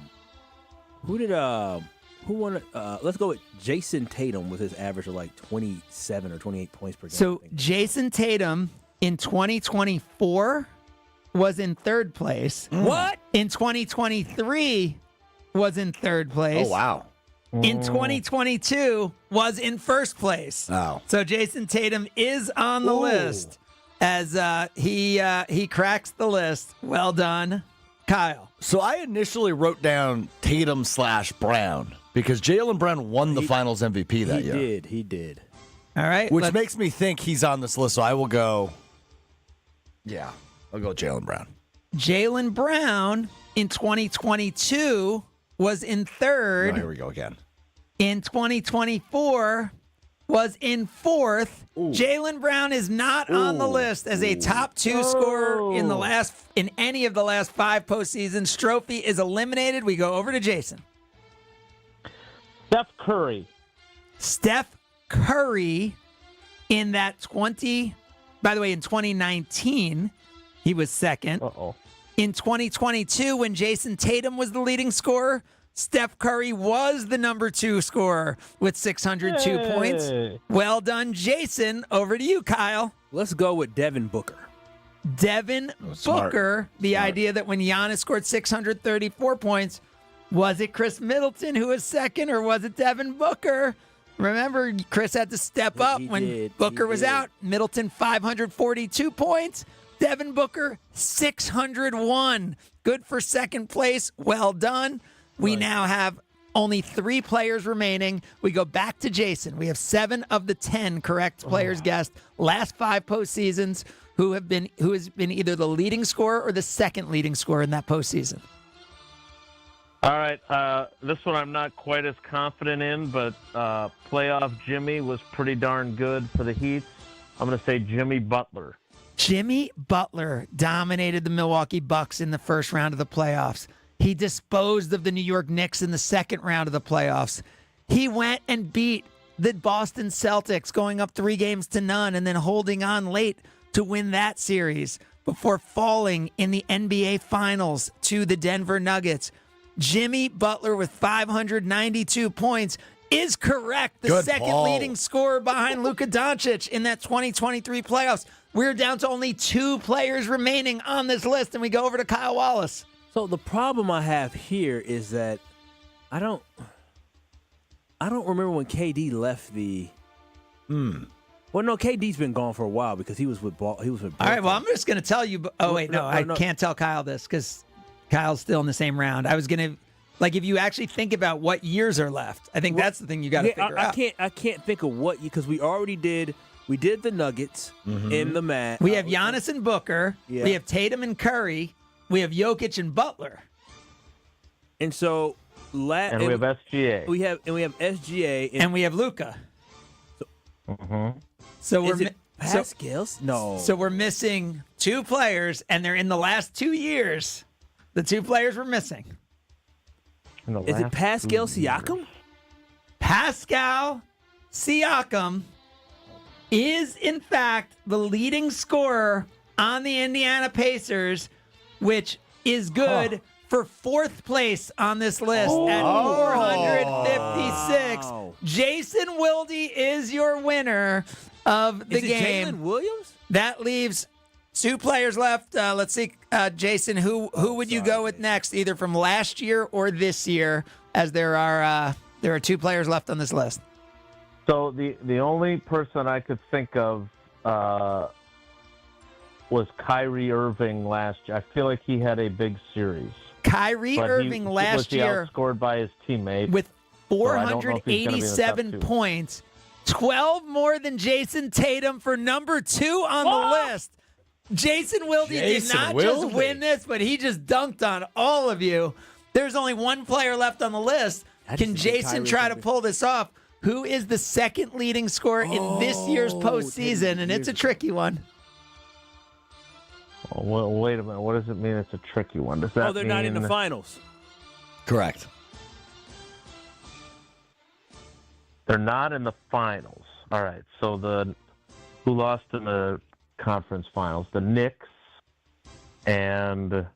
won? Let's go with Jason Tatum with his average of like 27 or 28 points per game. So Jason Tatum in 2024 was in 3rd place. What? In 2023 was in 3rd place. Oh, wow. In 2022 was in 1st place. Wow. So Jason Tatum is on the list as he cracks the list. Well done, Kyle. So I initially wrote down Tatum/Brown because Jaylen Brown won the Finals MVP that year. He did. All right. Which makes me think he's on this list, so I will go. Yeah, I'll go Jaylen Brown. Jaylen Brown in 2022 was in 3rd. Oh, here we go again. In 2024 was in 4th. Jaylen Brown is not on the list as a top 2 scorer in any of the last 5 postseasons. Trophy is eliminated. We go over to Jason. Steph Curry. Steph Curry in that 20. By the way, in 2019, he was 2nd. Uh-oh. In 2022, when Jason Tatum was the leading scorer, Steph Curry was the number 2 scorer with 602 points. Well done, Jason. Over to you, Kyle. Let's go with Devin Booker. Devin Booker, the idea that when Giannis scored 634 points, was it Chris Middleton who was 2nd, or was it Devin Booker? Remember, Chris had to step up when Booker was out. Middleton, 542 points. Devin Booker, 601. Good for 2nd place. Well done. We now have only 3 players remaining. We go back to Jason. We have 7 of the 10 correct players guessed. Last 5 postseasons who has been either the leading scorer or the 2nd leading scorer in that postseason. All right. This one I'm not quite as confident in, but playoff Jimmy was pretty darn good for the Heat. I'm going to say Jimmy Butler. Jimmy Butler dominated the Milwaukee Bucks in the 1st round of the playoffs. He disposed of the New York Knicks in the 2nd round of the playoffs. He went and beat the Boston Celtics, going up 3-0 and then holding on late to win that series before falling in the NBA Finals to the Denver Nuggets. Jimmy Butler with 592 points is correct. The second leading scorer behind Luka Doncic in that 2023 playoffs. We're down to only 2 players remaining on this list, and we go over to Kyle Wallace. So the problem I have here is that I don't remember when KD left the. Well, no, KD's been gone for a while because he was with. All right. Well, I'm just going to tell you. Oh wait, no, I can't tell Kyle this because Kyle's still in the same round. I was going to, if you actually think about what years are left, I think that's the thing you got to figure out. I can't think of what because we already did. We did the Nuggets in the match. We have Giannis and Booker. Yeah. We have Tatum and Curry. We have Jokic and Butler. And so, we have SGA. We have SGA and we have Luka. So we're Pascal's? No. So we're missing 2 players, and they're in the last 2 years. The 2 players we're missing. Is it Pascal Siakam? Pascal Siakam is, in fact, the leading scorer on the Indiana Pacers, which is good for 4th place on this list at 456. Jason Wilde is your winner of the game. Jalen Williams? That leaves 2 players left. Let's see, Jason, who would you go with next, either from last year or this year, as there are 2 players left on this list. So the only person I could think of was Kyrie Irving last year. I feel like he had a big series. Kyrie Irving last year outscored by his teammate with 487 points, 12 more than Jason Tatum for number 2 on the list. Jason Wilde did not just win this, but he just dunked on all of you. There's only one player left on the list. Can Jason try to pull this off? Who is the second leading scorer in this year's postseason? And it's a tricky one. Oh, well, wait a minute. What does it mean it's a tricky one? Does that they're not in the finals. Correct. They're not in the finals. All right. So who lost in the conference finals? The Knicks and the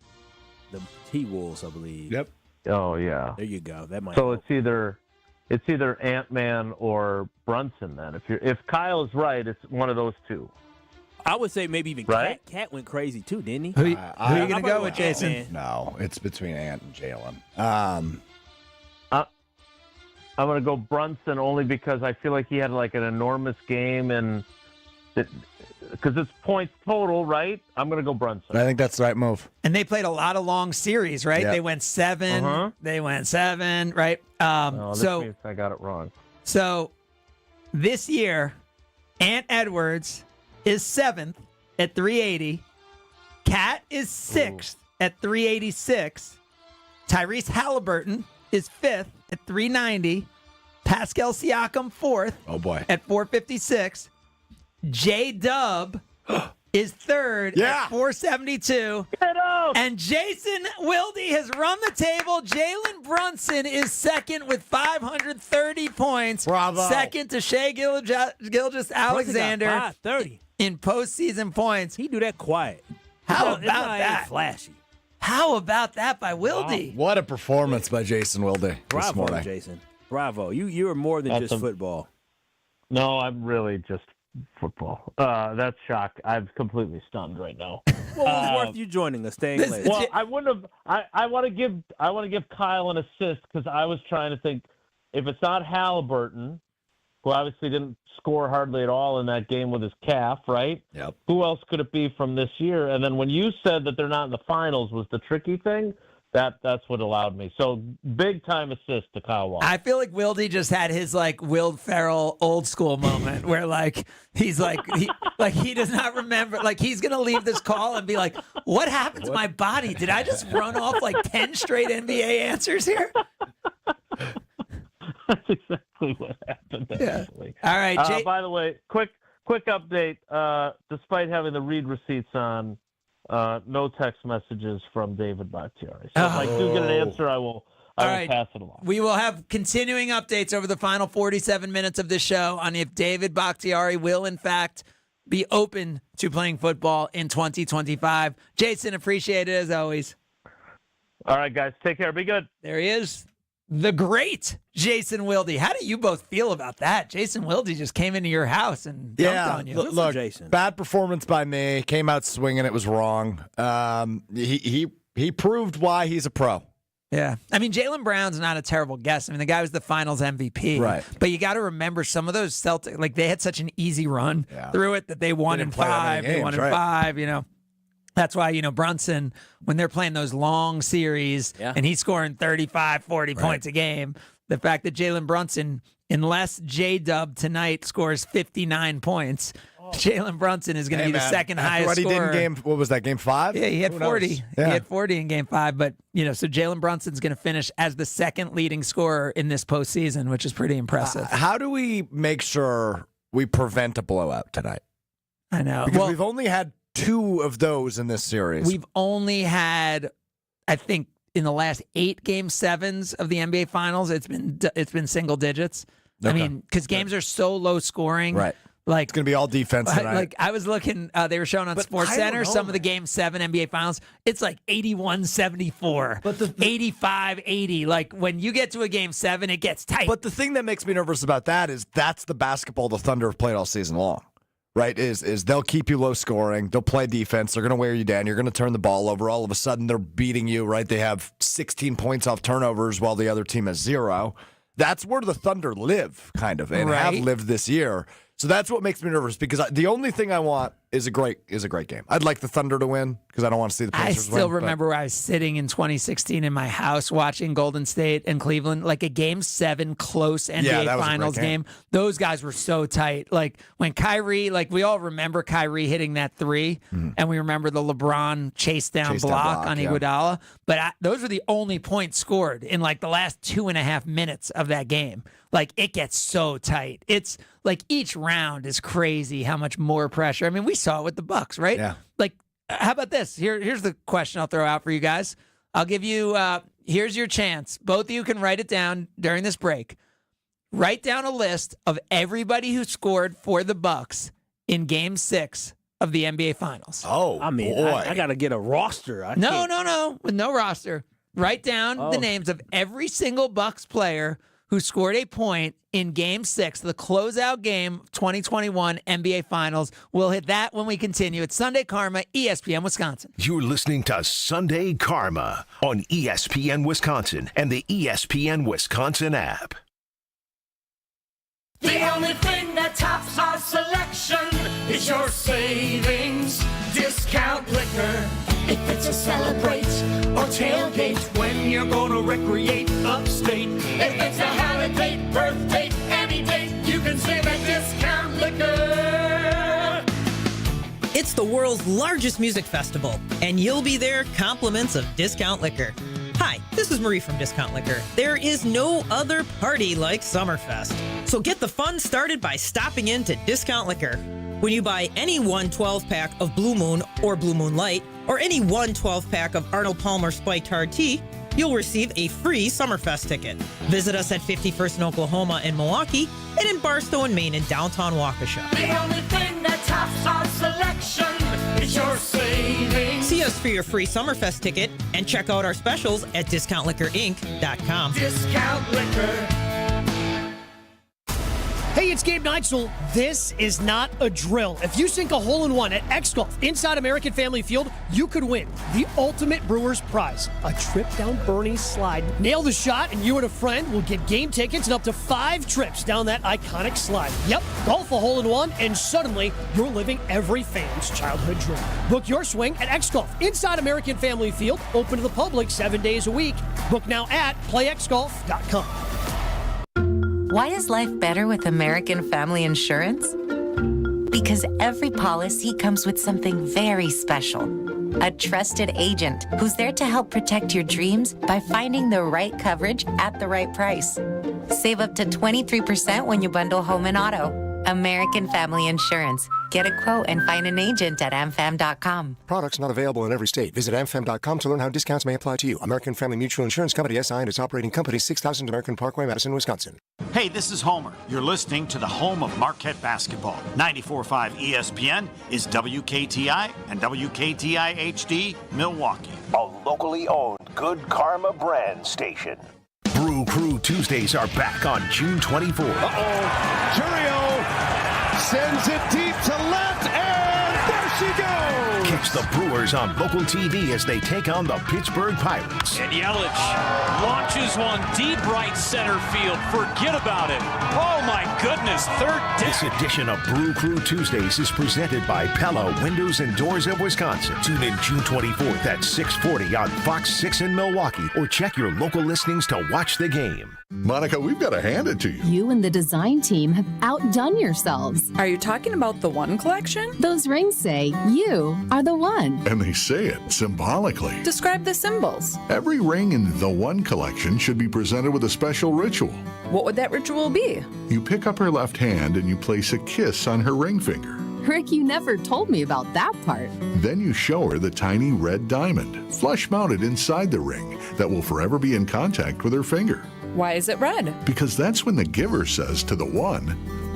T-Wolves, I believe. Yep. Oh yeah. There you go. That might. So it's either Ant-Man or Brunson. Then, if Kyle is right, it's one of those two. I would say maybe even right? Cat went crazy too, didn't he? Who are you going to go with, Jason? Ant-Man. No, it's between Ant and Jalen. I'm going to go Brunson only because I feel like he had like an enormous game and because it's points total, right? I'm going to go Brunson. I think that's the right move. And they played a lot of long series, right? Yep. They went 7. They went 7, right? This means I got it wrong. So this year, Ant Edwards is 7th at 380. Cat is 6th at 386. Tyrese Halliburton is 5th at 390. Pascal Siakam 4th. Oh boy. At 456. J-Dub is 3rd at 472. And Jason Wilde has run the table. Jalen Brunson is 2nd with 530 points. Bravo. 2nd to Shai Gilgeous-Alexander 530 in postseason points. He do that quiet. How It's about not that? Flashy. How about that by Wilde? Wow. What a performance by Jason Wilde this Bravo, morning. Jason. Bravo. You are more than just football. No, I'm really just football. That's shock. I'm completely stunned right now. What was worth you joining us? Staying late. Well, I wouldn't have. I want to give Kyle an assist because I was trying to think if it's not Halliburton, who obviously didn't score hardly at all in that game with his calf, right? Yep. Who else could it be from this year? And then when you said that they're not in the finals was the tricky thing, that's what allowed me. So big time assist to Kyle Walker. I feel like Wilde just had his like Will Ferrell old school moment where like he's like he does not remember, like he's gonna leave this call and be like, what happened to my body? Did I just run off like 10 straight NBA answers here? That's exactly what happened. Actually. All right. By the way, quick update. Despite having the read receipts on, no text messages from David Bakhtiari. So if I do get an answer, I will pass it along. We will have continuing updates over the final 47 minutes of this show on if David Bakhtiari will, in fact, be open to playing football in 2025. Jason, appreciate it as always. All right, guys. Take care. Be good. There he is. The great Jason Wilde. How do you both feel about that? Jason Wilde just came into your house and dunked on you. Look, Jason. Bad performance by me. Came out swinging. It was wrong. He proved why he's a pro. Yeah. I mean, Jaylen Brown's not a terrible guess. I mean, the guy was the finals MVP. Right. But you got to remember some of those Celtics, like they had such an easy run through it that they won in 5. They won in 5, you know. That's why, Brunson, when they're playing those long series and he's scoring 35, 40 points a game, the fact that Jalen Brunson, unless J-Dub tonight scores 59 points, Jalen Brunson is going to be the second highest scorer. He did what was that, game 5? Yeah, he had 40. Yeah. He had 40 in game 5. But, so Jalen Brunson's going to finish as the second leading scorer in this postseason, which is pretty impressive. How do we make sure we prevent a blowout tonight? I know. Because we've only had 2 of those in this series. We've only had, I think, in the last 8 game 7s of the NBA Finals, it's been single digits. Okay. I mean, because games are so low scoring. Right. Like, it's going to be all defense tonight. Like I was looking, they were showing on SportsCenter some of the Game 7 NBA Finals. It's like 81-74, 85-80. Like when you get to a Game 7, it gets tight. But the thing that makes me nervous about that is that's the basketball the Thunder have played all season long. Right, is they'll keep you low scoring. They'll play defense. They're going to wear you down. You're going to turn the ball over. All of a sudden, they're beating you, right? They have 16 points off turnovers while the other team has 0. That's where the Thunder live, kind of, and have lived this year. So that's what makes me nervous because the only thing I want is a great game. I'd like the Thunder to win because I don't want to see the Pacers win. I still remember where I was sitting in 2016 in my house watching Golden State and Cleveland, like a Game 7 close NBA Finals game. Those guys were so tight. Like when Kyrie, like we all remember Kyrie hitting that three, and we remember the LeBron chase down block on Iguodala. But those were the only points scored in like the last 2.5 minutes of that game. Like, it gets so tight. It's like each round is crazy how much more pressure. I mean, we saw it with the Bucks, right? Yeah. Like, how about this? Here's the question I'll throw out for you guys. I'll give you, here's your chance. Both of you can write it down during this break. Write down a list of everybody who scored for the Bucks in Game 6 of the NBA Finals. Oh, I mean, boy. I got to get a roster. No. With no roster. Write down the names of every single Bucks player who scored a point in Game 6, the closeout game of 2021 NBA Finals. We'll hit that when we continue. It's Sunday Karma, ESPN Wisconsin. You're listening to Sunday Karma on ESPN Wisconsin and the ESPN Wisconsin app. The only thing that tops our selection is your savings discount liquor. If it's a celebrate or tailgate when you're gonna recreate upstate. If it's a holiday, birthday, any date, you can save at Discount Liquor. It's the world's largest music festival, and you'll be there compliments of Discount Liquor. Hi, this is Marie from Discount Liquor. There is no other party like Summerfest. So get the fun started by stopping in to Discount Liquor. When you buy any 1 12-pack of Blue Moon or Blue Moon Light, or any 1 12-pack of Arnold Palmer Spiked Hard Tea, you'll receive a free Summerfest ticket. Visit us at 51st in Oklahoma and Milwaukee, and in Barstow and Maine in downtown Waukesha. The only thing that tops our selection is your savings. See us for your free Summerfest ticket and check out our specials at DiscountLiquorInc.com. Discount Liquor. Hey, it's Gabe Neitzel. This is not a drill. If you sink a hole-in-one at X Golf inside American Family Field, you could win the ultimate Brewers prize, a trip down Bernie's slide. Nail the shot, and you and a friend will get game tickets and up to 5 trips down that iconic slide. Yep, golf a hole-in-one, and suddenly you're living every fan's childhood dream. Book your swing at X Golf inside American Family Field, open to the public 7 days a week. Book now at playxgolf.com. Why is life better with American Family Insurance? Because every policy comes with something very special. A trusted agent who's there to help protect your dreams by finding the right coverage at the right price. Save up to 23% when you bundle home and auto. American Family Insurance. Get a quote and find an agent at amfam.com. Products not available in every state. Visit amfam.com to learn how discounts may apply to you. American Family Mutual Insurance Company, SI, and its operating company, 6000 American Parkway, Madison, Wisconsin. Hey, this is Homer. You're listening to the home of Marquette basketball. 94.5 ESPN is WKTI and WKTI HD, Milwaukee. A locally owned Good Karma brand station. Brew Crew Tuesdays are back on June 24th. Churio sends it deep to left, and there she goes! Catch the Brewers on local TV as they take on the Pittsburgh Pirates. And Yelich launches one deep right center field. Forget about it. Oh, my goodness. Third down. This edition of Brew Crew Tuesdays is presented by Pella Windows and Doors of Wisconsin. Tune in June 24th at 6:40 on Fox 6 in Milwaukee, or check your local listings to watch the game. Monica, we've got to hand it to you. You and the design team have outdone yourselves. Are you talking about the One collection? Those rings say you are the one. And they say it symbolically. Describe the symbols. Every ring in the One collection should be presented with a special ritual. What would that ritual be? You pick up her left hand and you place a kiss on her ring finger. Rick, you never told me about that part. Then you show her the tiny red diamond, flush mounted inside the ring, that will forever be in contact with her finger. Why is it red? Because that's when the giver says to the one,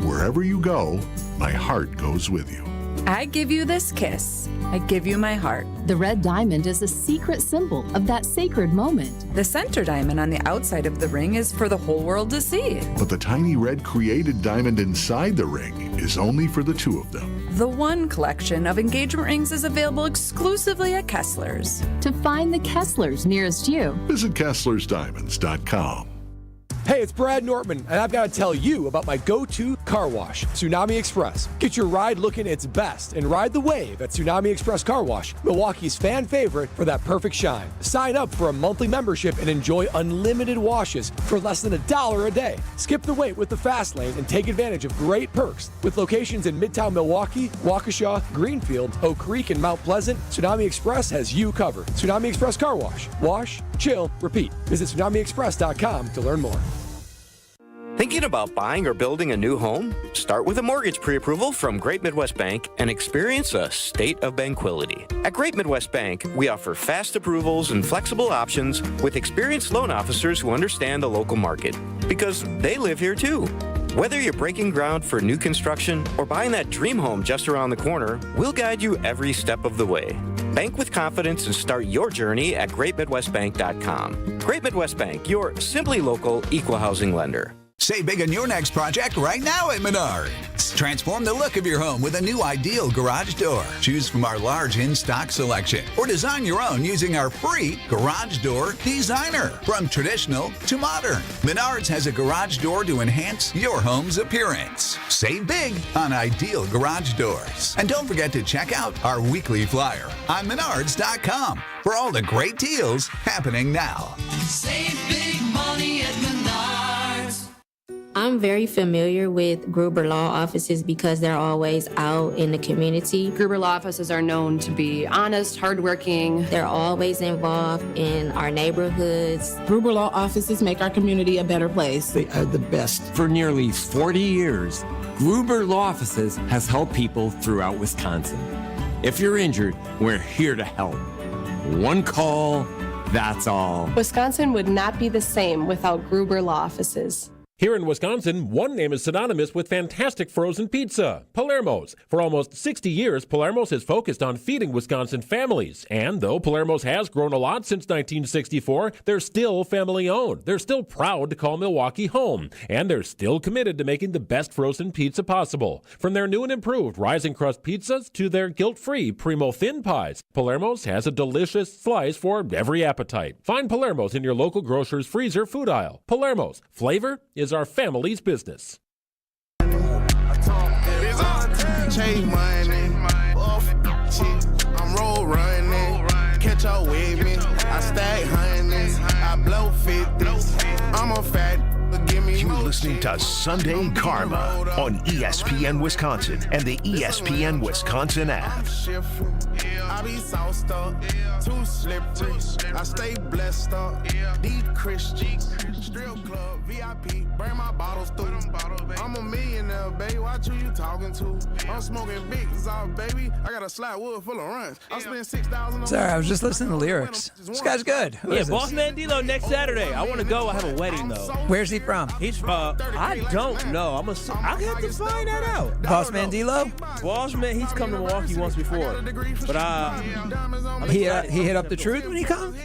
wherever you go, my heart goes with you. I give you this kiss. I give you my heart. The red diamond is a secret symbol of that sacred moment. The center diamond on the outside of the ring is for the whole world to see. But the tiny red created diamond inside the ring is only for the two of them. The One collection of engagement rings is available exclusively at Kessler's. To find the Kessler's nearest you, visit KesslersDiamonds.com. Hey, it's Brad Nortman, and I've got to tell you about my go-to Car Wash, Tsunami Express. Get your ride looking its best and ride the wave at Tsunami Express Car Wash, Milwaukee's fan favorite for that perfect shine. Sign up for a monthly membership and enjoy unlimited washes for less than $1 a day. Skip the wait with the fast lane and take advantage of great perks. With locations in Midtown Milwaukee, Waukesha, Greenfield, Oak Creek, and Mount Pleasant, Tsunami Express has you covered. Tsunami Express Car Wash. Wash, chill, repeat. Visit TsunamiExpress.com to learn more. Thinking about buying or building a new home? Start with a mortgage pre-approval from Great Midwest Bank and experience a state of tranquility. At Great Midwest Bank, we offer fast approvals and flexible options with experienced loan officers who understand the local market, because they live here too. Whether you're breaking ground for new construction or buying that dream home just around the corner, we'll guide you every step of the way. Bank with confidence and start your journey at greatmidwestbank.com. Great Midwest Bank, your simply local equal housing lender. Save big on your next project right now at Menards. Transform the look of your home with a new ideal garage door. Choose from our large in-stock selection or design your own using our free Garage Door Designer. From traditional to modern, Menards has a garage door to enhance your home's appearance. Save big on ideal garage doors. And don't forget to check out our weekly flyer on Menards.com for all the great deals happening now. Save big money at Menards. I'm very familiar with Gruber Law Offices because they're always out in the community. Gruber Law Offices are known to be honest, hardworking. They're always involved in our neighborhoods. Gruber Law Offices make our community a better place. They are the best. For nearly 40 years, Gruber Law Offices has helped people throughout Wisconsin. If you're injured, we're here to help. One call, that's all. Wisconsin would not be the same without Gruber Law Offices. Here in Wisconsin, one name is synonymous with fantastic frozen pizza, Palermo's. For almost 60 years, Palermo's has focused on feeding Wisconsin families. And though Palermo's has grown a lot since 1964, they're still family-owned. They're still proud to call Milwaukee home. And they're still committed to making the best frozen pizza possible. From their new and improved rising crust pizzas to their guilt-free Primo thin pies, Palermo's has a delicious slice for every appetite. Find Palermo's in your local grocer's freezer food aisle. Palermo's, flavor is our family's business. Chase money, I'm roll running, catch up with me, I stack hundreds, I blow 50s, I'm a fat, give me. You're listening to Sunday Karma on ESPN Wisconsin and the ESPN Wisconsin app. I be sauced up, too slippery, I stay blessed up, deep Christian, strip club, VIP, bring my bottles through. I'm a millionaire, baby, watch who you talking to. I'm smoking big off, baby, I got a slab wood full of runs. I spend $6,000. Sorry, I was just listening to the lyrics. This guy's good. Who is this? Boss Man D-Lo next Saturday. I want to go. I have a wedding, though. Where's he from? He's I don't know. I'll have to find that out. Boss Man D-Lo? Boss Man, he's come to Milwaukee once before. But he hit up the truth when he come?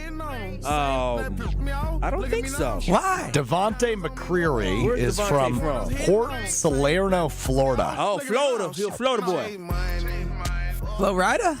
I don't think so. Why? Devontae McCreary is from Port Salerno, Florida. Oh, Florida. He's a Florida boy. Florida?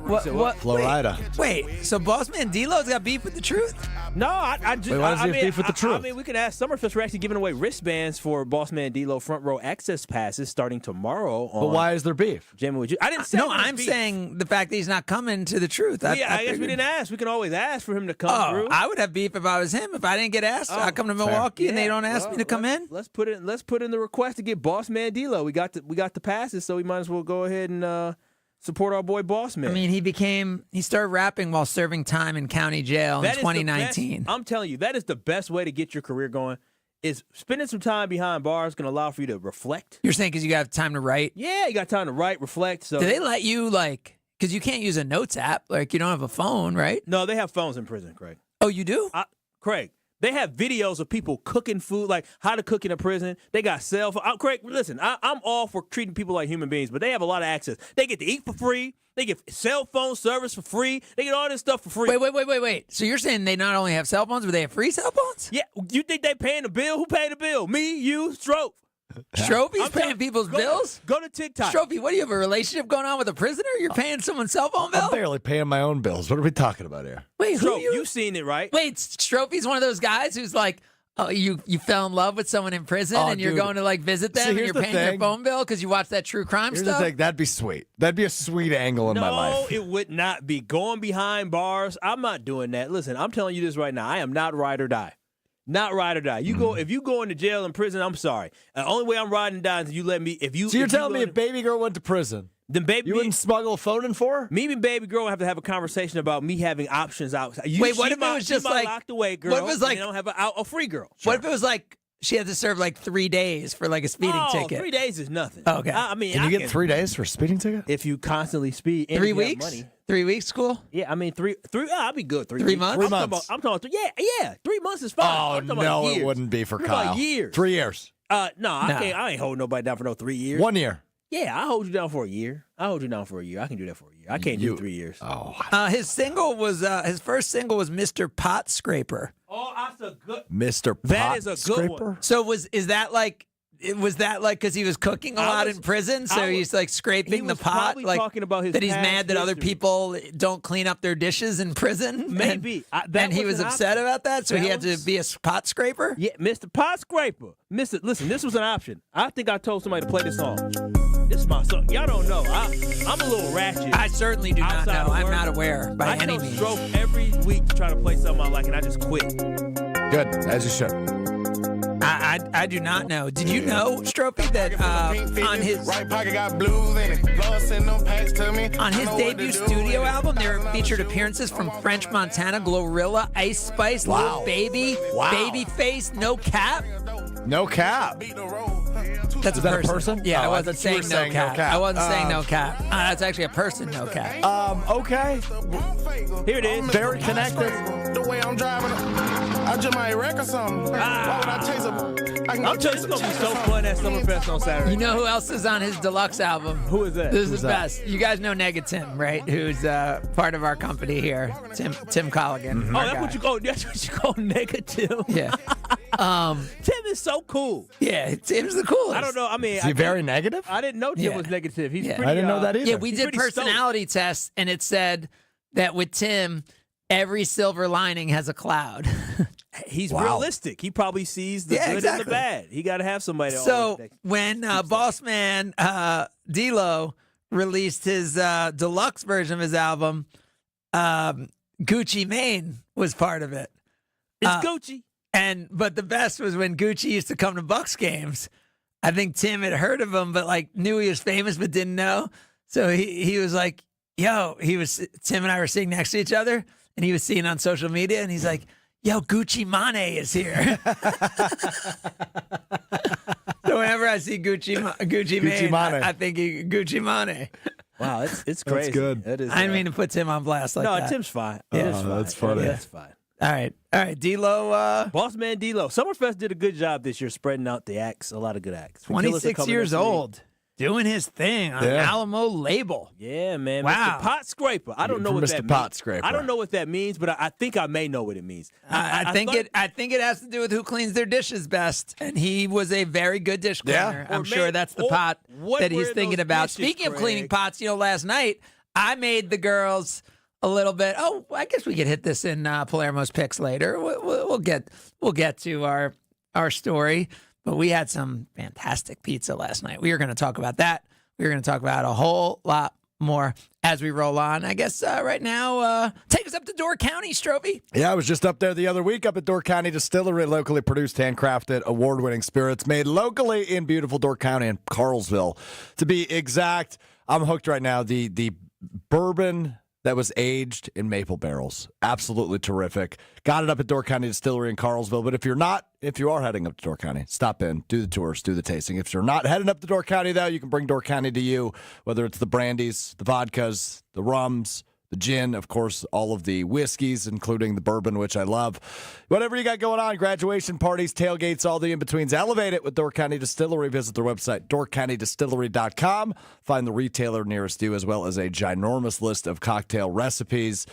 What? Florida. Wait, so Boss Man D-Lo's got beef with the truth? No, I just. Wait, why does he have beef with the truth? I mean, we could ask Summerfest. We're actually giving away wristbands for Boss Man D-Lo front row access passes starting tomorrow. But why is there beef? Jimmy, would you? I didn't say. No, I'm saying the fact that he's not coming to the truth. I guess we didn't ask. We can always ask for him to come through. I would have beef if I was him. If I didn't get asked, I come to Milwaukee and they don't ask me to come in. Let's put in the request to get Boss Man D-Lo. We got the passes, so we might as well go ahead and support our boy Boss Man. I mean, he started rapping while serving time in county jail in 2019. I'm telling you, that is the best way to get your career going. Is spending some time behind bars going to allow for you to reflect. You're saying because you got time to write? Yeah, you got time to write, reflect. So do they let you because you can't use a notes app, you don't have a phone, right? No, they have phones in prison, Craig. Oh, you do? Craig. They have videos of people cooking food, like how to cook in a prison. They got cell phone. Craig, listen, I'm all for treating people like human beings, but they have a lot of access. They get to eat for free. They get cell phone service for free. They get all this stuff for free. Wait. So you're saying they not only have cell phones, but they have free cell phones? Yeah. You think they paying the bill? Who paid the bill? Me, you, Strope. Stropey's paying people's bills? Go to TikTok. Stropey, what do you have, a relationship going on with a prisoner? You're paying someone's cell phone bill? I'm barely paying my own bills. What are we talking about here? Wait, Strope, you've seen it, right? Wait, Stropey's one of those guys who's like, Oh, you fell in love with someone in prison and you're going to visit them and you're paying their phone bill because you watched that true crime Here's stuff? the thing. That'd be sweet. That'd be a sweet angle in my life. No, it would not be. Going behind bars, I'm not doing that. Listen, I'm telling you this right now. I am not ride or die. Not ride or die. If you go into jail and prison, I'm sorry. The only way I'm riding and dying is you let me. So you're telling me if baby girl went to prison, then you wouldn't smuggle a phone in for her? Me and baby girl would have to have a conversation about me having options outside. Wait, what if it was just locked away girl? What if it was and they don't have a free girl? What if it was she had to serve 3 days for a speeding ticket? 3 days is nothing. Okay. Can you get 3 days for a speeding ticket? If you constantly speed. And 3 weeks? money. 3 weeks school? Yeah, I mean, three. I'll be good. 3 3 months? 3 months. I'm talking about, yeah. 3 months is fine. Oh, I'm talking no, about years. it wouldn't be for I'm Kyle. talking about years. 3 years. No, I can't. I ain't holding nobody down for no 3 years. 1 year. Yeah, I'll hold you down for a year. I can do that for a year. I can't do 3 years. Oh. His single was his first single was Mr. Pot Scraper. Oh, that's a good. Mr. Pot That is a good Scraper? one. So was that because he was cooking a lot in prison, so he's scraping the pot, talking about his that he's past mad that other history. people don't clean up their dishes in prison? Maybe. And he was upset about that, so he had to be a pot scraper? Yeah, Mr. Pot Scraper. Listen, this was an option. I think I told somebody to play this song. This is my song. Y'all don't know. I'm a little ratchet. I certainly do not know. I'm not aware by any means. I stroke every week to try to play something I like, and I just quit. Good, as you should. I do not know. Did you know, Strophy, that on his debut studio album, there featured appearances from French Montana, Glorilla, Ice Spice, Lil Baby, Babyface, No Cap? No Cap. That's Is that a person? Yeah, Oh, I I wasn't thought you were saying no cap. I wasn't saying no cap. That's actually a person, No Cap. Okay. Here it is. Very connected. The way I'm driving, I just might wreck or something. Why would I chase I'm telling you, it's going to be so fun at Summerfest on Saturday. You know who else is on his deluxe album? Who is that? This is the best. You guys know Negatim, right? Who's part of our company here, Tim Colligan. Oh, that's what you call Negative. Yeah. Tim is so cool. Yeah, Tim's the coolest. I don't know. I mean, Is he very negative? I didn't know Tim was negative. He's pretty. I didn't know that either. Yeah, we did personality tests, and it said that with Tim, every silver lining has a cloud. He's realistic. He probably sees the good and the bad. He got to have somebody. So when Boss Man D-Lo released his deluxe version of his album, Gucci Mane was part of it. It's Gucci. But the best was when Gucci used to come to Bucks games. I think Tim had heard of him, but knew he was famous, but didn't know. So he was like, "Yo," Tim and I were sitting next to each other, and he was seeing on social media, and he's like, "Yo, Gucci Mane is here." So whenever I see Gucci Mane, I think Gucci Mane. Wow, it's crazy. That's good. That is, I didn't mean to put Tim on blast like that. No, Tim's fine. That's funny. That's fine. All right, D-Lo. Boss Man D-Lo. Summerfest did a good job this year spreading out the acts. A lot of good acts. 26 years old. Doing his thing on Alamo label. Yeah, man. Wow. Mr. Pot Scraper. I don't know what that means. Pot Scraper. I don't know what that means, but I think I may know what it means. I think it has to do with who cleans their dishes best, and he was a very good dish cleaner. I'm sure that's the pot that he's thinking about. Speaking of cleaning pots, last night I made the girls a little bit. Oh, I guess we could hit this in Palermo's picks later. We'll get to our story. But we had some fantastic pizza last night. We are going to talk about that. We're going to talk about a whole lot more as we roll on. I guess right now, take us up to Door County, Strophy. Yeah, I was just up there the other week up at Door County Distillery, locally produced, handcrafted, award-winning spirits made locally in beautiful Door County in Carlsville. To be exact, I'm hooked right now. The bourbon that was aged in maple barrels. Absolutely terrific. Got it up at Door County Distillery in Carlsville. But if you are heading up to Door County, stop in, do the tours, do the tasting. If you're not heading up to Door County, though, you can bring Door County to you, whether it's the brandies, the vodkas, the rums, the gin, of course, all of the whiskeys, including the bourbon, which I love. Whatever you got going on, graduation parties, tailgates, all the in-betweens, elevate it with Door County Distillery. Visit their website, doorcountydistillery.com. Find the retailer nearest you, as well as a ginormous list of cocktail recipes,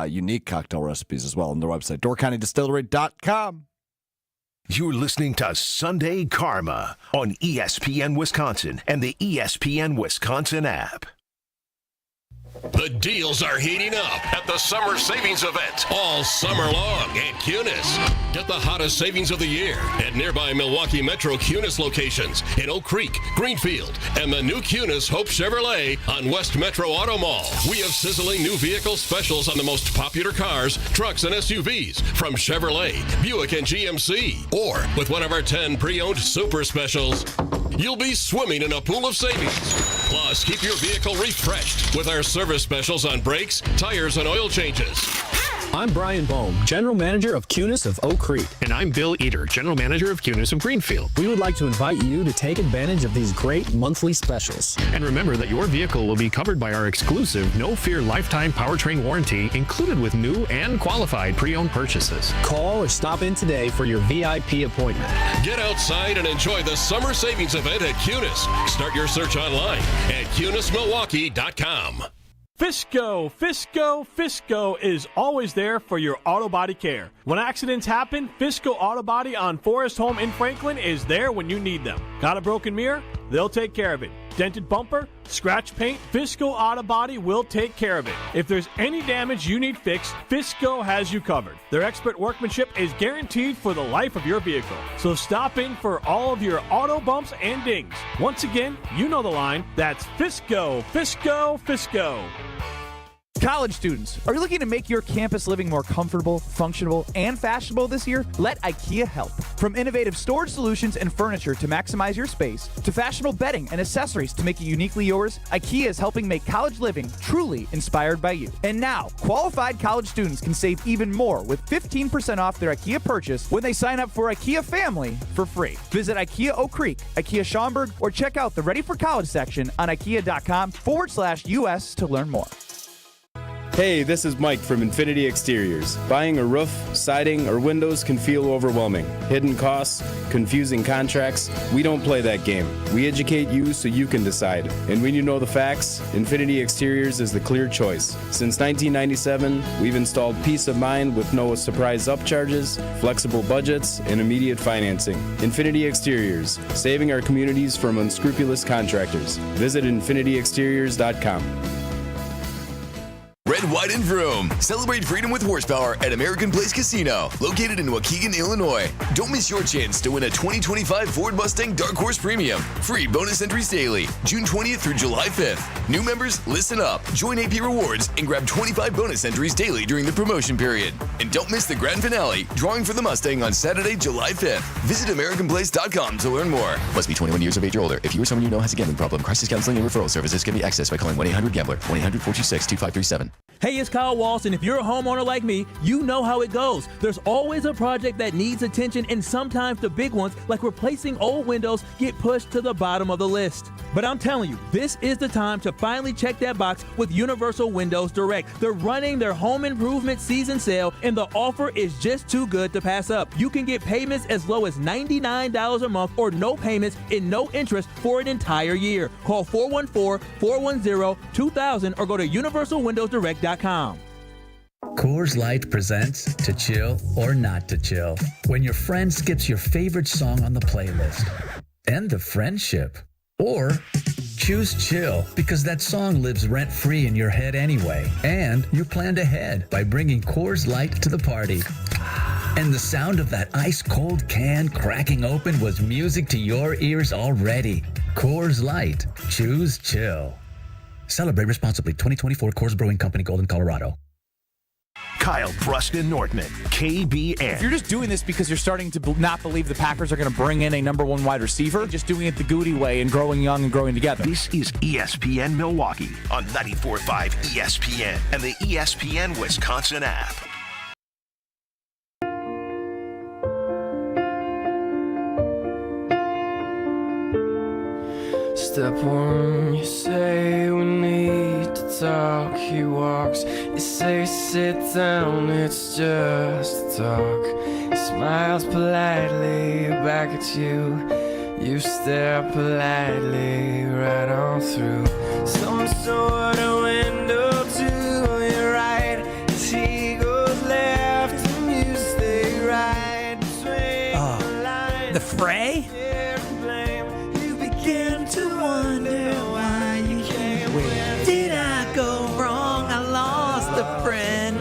unique cocktail recipes as well on their website, doorcountydistillery.com. You're listening to Sunday Karma on ESPN Wisconsin and the ESPN Wisconsin app. The deals are heating up at the Summer Savings Event all summer long at Cunis. Get the hottest savings of the year at nearby Milwaukee Metro Cunis locations in Oak Creek, Greenfield, and the new Cunis Hope Chevrolet on West Metro Auto Mall. We have sizzling new vehicle specials on the most popular cars, trucks, and SUVs from Chevrolet, Buick, and GMC. Or with one of our 10 pre-owned super specials, you'll be swimming in a pool of savings. Plus, keep your vehicle refreshed with our service specials on brakes, tires, and oil changes. I'm Brian Bohm, General Manager of Cunis of Oak Creek. And I'm Bill Eater, General Manager of Cunis of Greenfield. We would like to invite you to take advantage of these great monthly specials. And remember that your vehicle will be covered by our exclusive No Fear Lifetime Powertrain Warranty included with new and qualified pre-owned purchases. Call or stop in today for your VIP appointment. Get outside and enjoy the Summer Savings Event at Cunis. Start your search online at CunisMilwaukee.com. Fisco is always there for your auto body care. When accidents happen, Fisco Auto Body on Forest Home in Franklin is there when you need them. Got a broken mirror? They'll take care of it. Dented bumper? Scratch paint? Fisco Auto Body will take care of it. If there's any damage you need fixed, Fisco has you covered. Their expert workmanship is guaranteed for the life of your vehicle. So stop in for all of your auto bumps and dings. Once again, you know the line. That's Fisco. College students, are you looking to make your campus living more comfortable, functional, and fashionable this year? Let IKEA help. From innovative storage solutions and furniture to maximize your space, to fashionable bedding and accessories to make it uniquely yours, IKEA is helping make college living truly inspired by you. And now, qualified college students can save even more with 15% off their IKEA purchase when they sign up for IKEA Family for free. Visit IKEA Oak Creek, IKEA Schaumburg, or check out the Ready for College section on IKEA.com/US to learn more. Hey, this is Mike from Infinity Exteriors. Buying a roof, siding, or windows can feel overwhelming. Hidden costs, confusing contracts. We don't play that game. We educate you so you can decide. And when you know the facts, Infinity Exteriors is the clear choice. Since 1997, we've installed peace of mind with no surprise upcharges, flexible budgets, and immediate financing. Infinity Exteriors, saving our communities from unscrupulous contractors. Visit infinityexteriors.com. Red, White, and Vroom. Celebrate freedom with horsepower at American Place Casino, located in Waukegan, Illinois. Don't miss your chance to win a 2025 Ford Mustang Dark Horse Premium. Free bonus entries daily, June 20th through July 5th. New members, listen up. Join AP Rewards and grab 25 bonus entries daily during the promotion period. And don't miss the grand finale, drawing for the Mustang on Saturday, July 5th. Visit AmericanPlace.com to learn more. Must be 21 years of age or older. If you or someone you know has a gambling problem, crisis counseling and referral services can be accessed by calling 1-800-GAMBLER, 1-800-426-2537. Hey, it's Kyle Walsh, and if you're a homeowner like me, you know how it goes. There's always a project that needs attention, and sometimes the big ones, like replacing old windows, get pushed to the bottom of the list. But I'm telling you, this is the time to finally check that box with Universal Windows Direct. They're running their home improvement season sale, and the offer is just too good to pass up. You can get payments as low as $99 a month or no payments and no interest for an entire year. Call 414-410-2000 or go to universalwindowsdirect.com. Coors Light presents To Chill or Not to Chill. When your friend skips your favorite song on the playlist. End the friendship. Or choose chill because that song lives rent-free in your head anyway. And you planned ahead by bringing Coors Light to the party. And the sound of that ice-cold can cracking open was music to your ears already. Coors Light. Choose chill. Celebrate responsibly. 2024 Coors Brewing Company, Golden, Colorado. Kyle Bruston Northman, KBN. If you're just doing this because you're starting to not believe the Packers are going to bring in a number one wide receiver, just doing it the Goody way and growing young and growing together. This is ESPN Milwaukee on 94.5 ESPN and the ESPN Wisconsin app. Step one, you say we need to talk. He walks, you say sit down, it's just talk. He smiles politely back at you. You stare politely right on through some sort of window to your right. As he goes left and you stay right between the lines. The Fray? To wonder why you came. Where did I go wrong? a friend.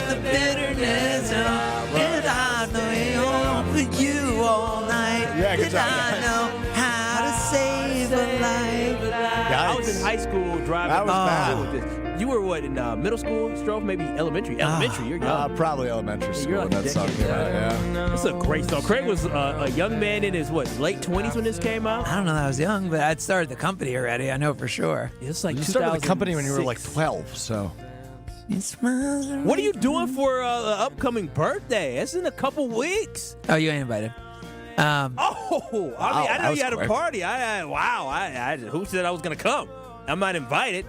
The bitterness and I know with you all night. Yeah, good Did job. I know how to save a life? I was in high school driving. That was bad. With this. You were what in middle school? Strove maybe elementary. Elementary. You're young. Probably elementary school You're when like that a song decade came out. Yeah. It's a great song. Craig was a young man in his late 20s when this came out. I don't know that I was young, but I'd started the company already. I know for sure. It's like You started the company when you were like 2006. 12, so. What are you doing for the upcoming birthday? It's in a couple weeks. Oh, you ain't invited. I mean, I know was you had quick. a party. Who said I was gonna come? I'm not invited.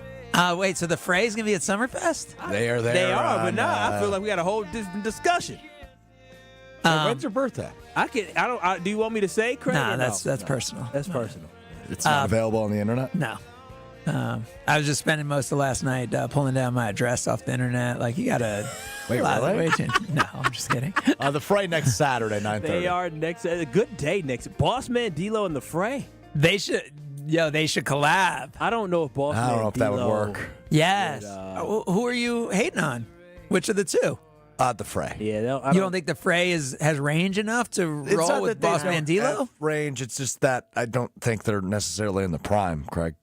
Wait, so the Fray's gonna be at Summerfest? They are there. They are, but on, now I feel like we got a whole discussion. when's your birthday? Do you want me to say, Craig? Nah, or that's no? personal. That's personal. It's not available on the internet? No. I was just spending most of last night pulling down my address off the internet. Like, you gotta. Wait, really? No, I'm just kidding. The Fray next Saturday, 9:30. They are next. A good day next. Boss Man D-Lo and the Fray. They should collab. I don't know if Boss Man I don't know if that would D-Lo work. Yes. Would, Who are you hating on? Which of the two? The Fray. Yeah, You don't think the Fray has range enough to roll with Boss Man D-Lo? Range. It's just that I don't think they're necessarily in the prime, Craig.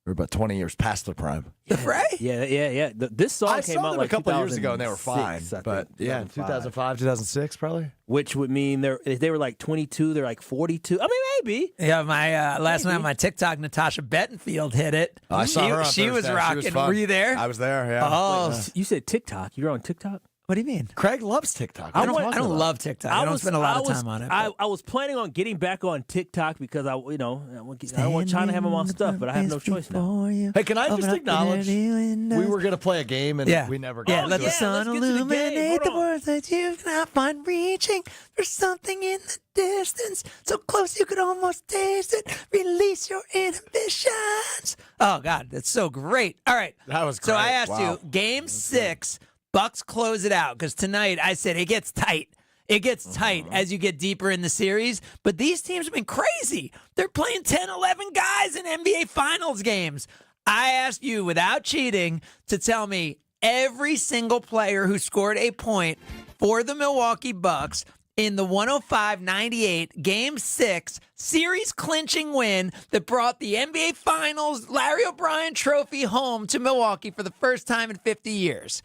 They're about 20 years past the prime. The Fray? Yeah. This song I came saw out them like a couple years ago and they were 2006, fine. I But think, yeah, 2005, 2006 probably. Which would mean if they were like 22, they're like 42. I mean, maybe. Yeah, my last night on my TikTok, Natasha Bettenfield hit it. I saw her on She was Thursday. rocking. She was fun. Were you there? I was there, yeah. Oh, Yeah. You said TikTok. You're on TikTok? what do you mean? Craig loves TikTok. I don't love TikTok. I don't spend a lot of time on it. I was planning on getting back on TikTok because I don't want China to have them on stuff, but I have no choice now. Hey, can I just acknowledge we were going to play a game and we never got Yeah, to let it. the sun let's get to the game. illuminate the Hold on. words that you cannot find reaching. There's something in the distance, so close you could almost taste it. Release your inhibitions. Oh, God, that's so great. All right. That was great. So I asked Wow. you, Game 6, Bucks close it out, because tonight I said it gets tight. It gets tight as you get deeper in the series, but these teams have been crazy. They're playing 10, 11 guys in NBA Finals games. I asked you, without cheating, to tell me every single player who scored a point for the Milwaukee Bucks in the 105-98 Game 6 series-clinching win that brought the NBA Finals Larry O'Brien trophy home to Milwaukee for the first time in 50 years.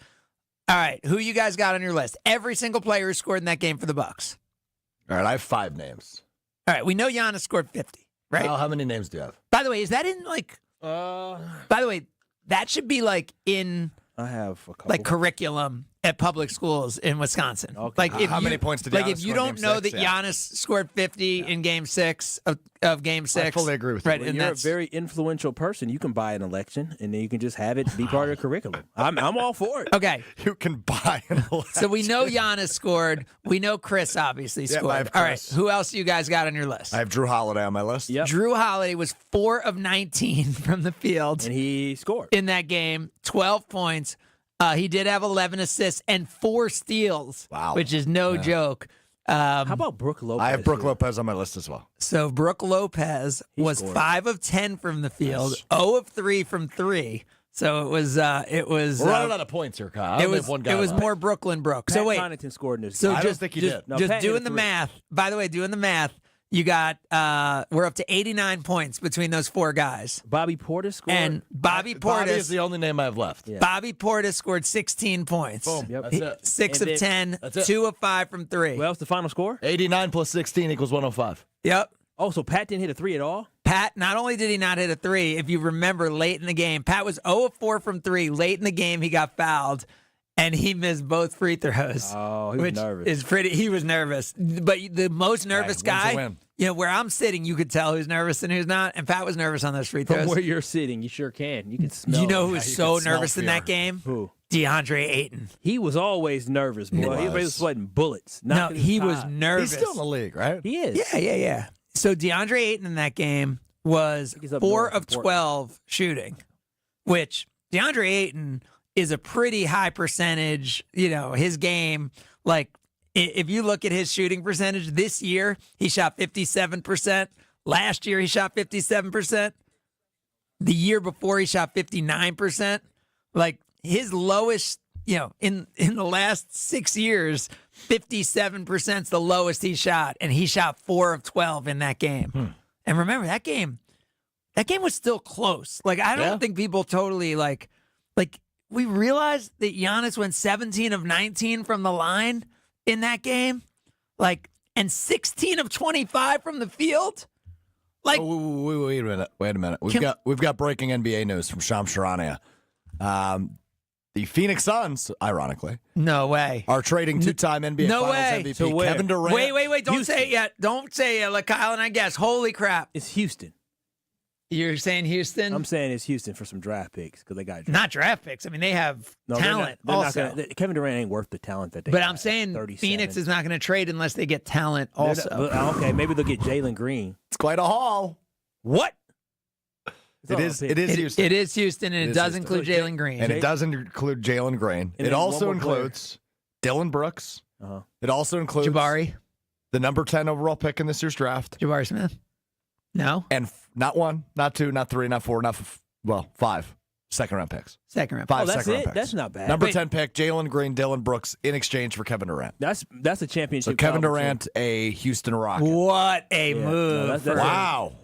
All right, who you guys got on your list? Every single player who scored in that game for the Bucks. All right, I have 5 names. All right, we know Giannis scored 50, right? How many names do you have? By the way, is that in like... by the way, that should be like in... I have a couple. Like curriculum at public schools in Wisconsin. Okay. Like if How you, many points did like Giannis if you score in don't Game know 6? that Yeah. Giannis scored 50 in Game 6 of Game 6. I fully agree with you. Right, When and you're a that's very influential person, you can buy an election, and then you can just have it be part of the curriculum. I'm all for it. okay. You can buy an election. So we know Giannis scored. We know Chris obviously Yeah, I scored. have All right, Chris. who else you guys got on your list? I have Drew Holiday on my list. Yep. Drew Holiday was 4 of 19 from the field And he scored. in that game, 12 points. He did have 11 assists and 4 steals, Wow. which is no joke. How about Brooke Lopez? I have Brooke here? Lopez on my list as well. So Brooke Lopez was scored. 5 of 10 from the field, Yes. 0 of 3 from 3. So it was We're running out of points here, Kyle. I it only was have one guy it was left. more Brooklyn Brook. Pat So wait, Connaughton scored in this so game. I just don't think he just, did. No, just Pat hit doing a the three. math. By the way, doing the math, you got we're up to 89 points between those 4 guys. Bobby Portis scored. And Bobby Bobby is Portis, the only name I have left. Yeah. Bobby Portis scored 16 points. Boom. Yep. That's it. 6 And of then- 10, That's it. 2 of 5 from 3. Well, what's the final score? 89 plus 16 equals 105. Yep. Oh, so Pat didn't hit a 3 at all? Pat, not only did he not hit a 3, if you remember late in the game, Pat was 0 of 4 from 3. Late in the game, he got fouled, and he missed both free throws. Oh, he was which nervous. is pretty. He was nervous. But the most nervous win's a guy, win. you know, where I'm sitting, you could tell who's nervous and who's not, and Pat was nervous on those free From throws. where you're sitting, you sure can. You can smell You know it. who was you so could smell nervous in fear. that game? Who? DeAndre Ayton. He was always nervous, boy. He was sweating bullets. No, knocking his he was tie. nervous. He's still in the league, right? He is. Yeah. So DeAndre Ayton in that game was he's up 4 north of in Portland. 12 shooting, which DeAndre Ayton is a pretty high percentage, you know, his game. Like, if you look at his shooting percentage this year, he shot 57%. Last year, he shot 57%. The year before, he shot 59%. Like his lowest, in the last 6 years, 57% is the lowest he shot, and he shot 4 of 12 in that game. And remember, that game was still close. Like, I don't think people totally like we realized that Giannis went 17 of 19 from the line in that game, and 16 of 25 from the field. Like, wait a minute. We've got breaking NBA news from Shams Charania. The Phoenix Suns, ironically, no way, are trading two-time NBA Finals MVP Kevin Durant. Wait! Don't say it yet. Don't say it. Let Kyle and I guess. Holy crap! It's Houston. You're saying Houston? I'm saying it's Houston for some draft picks because they got not draft picks. I mean, they have talent. They're also, not gonna, Kevin Durant ain't worth the talent that they. But got. I'm saying 37. Phoenix is not going to trade unless they get talent. Also, okay, maybe they'll get Jalen Green. It's quite a haul. What? It is Houston. It is Houston, and it does include Jalen Green. And it does include Jalen Green. It also includes Dylan Brooks. It also includes Jabari, the number 10 overall pick in this year's draft. Jabari Smith. No. And not 1, not 2, not 3, not 4, not 5 second-round picks. Second-round picks. 5 that's second-round it? picks. That's not bad. Number 10 pick, Jalen Green, Dylan Brooks, in exchange for Kevin Durant. That's a championship. So Kevin Durant, a Houston Rocket. What a move. Wow.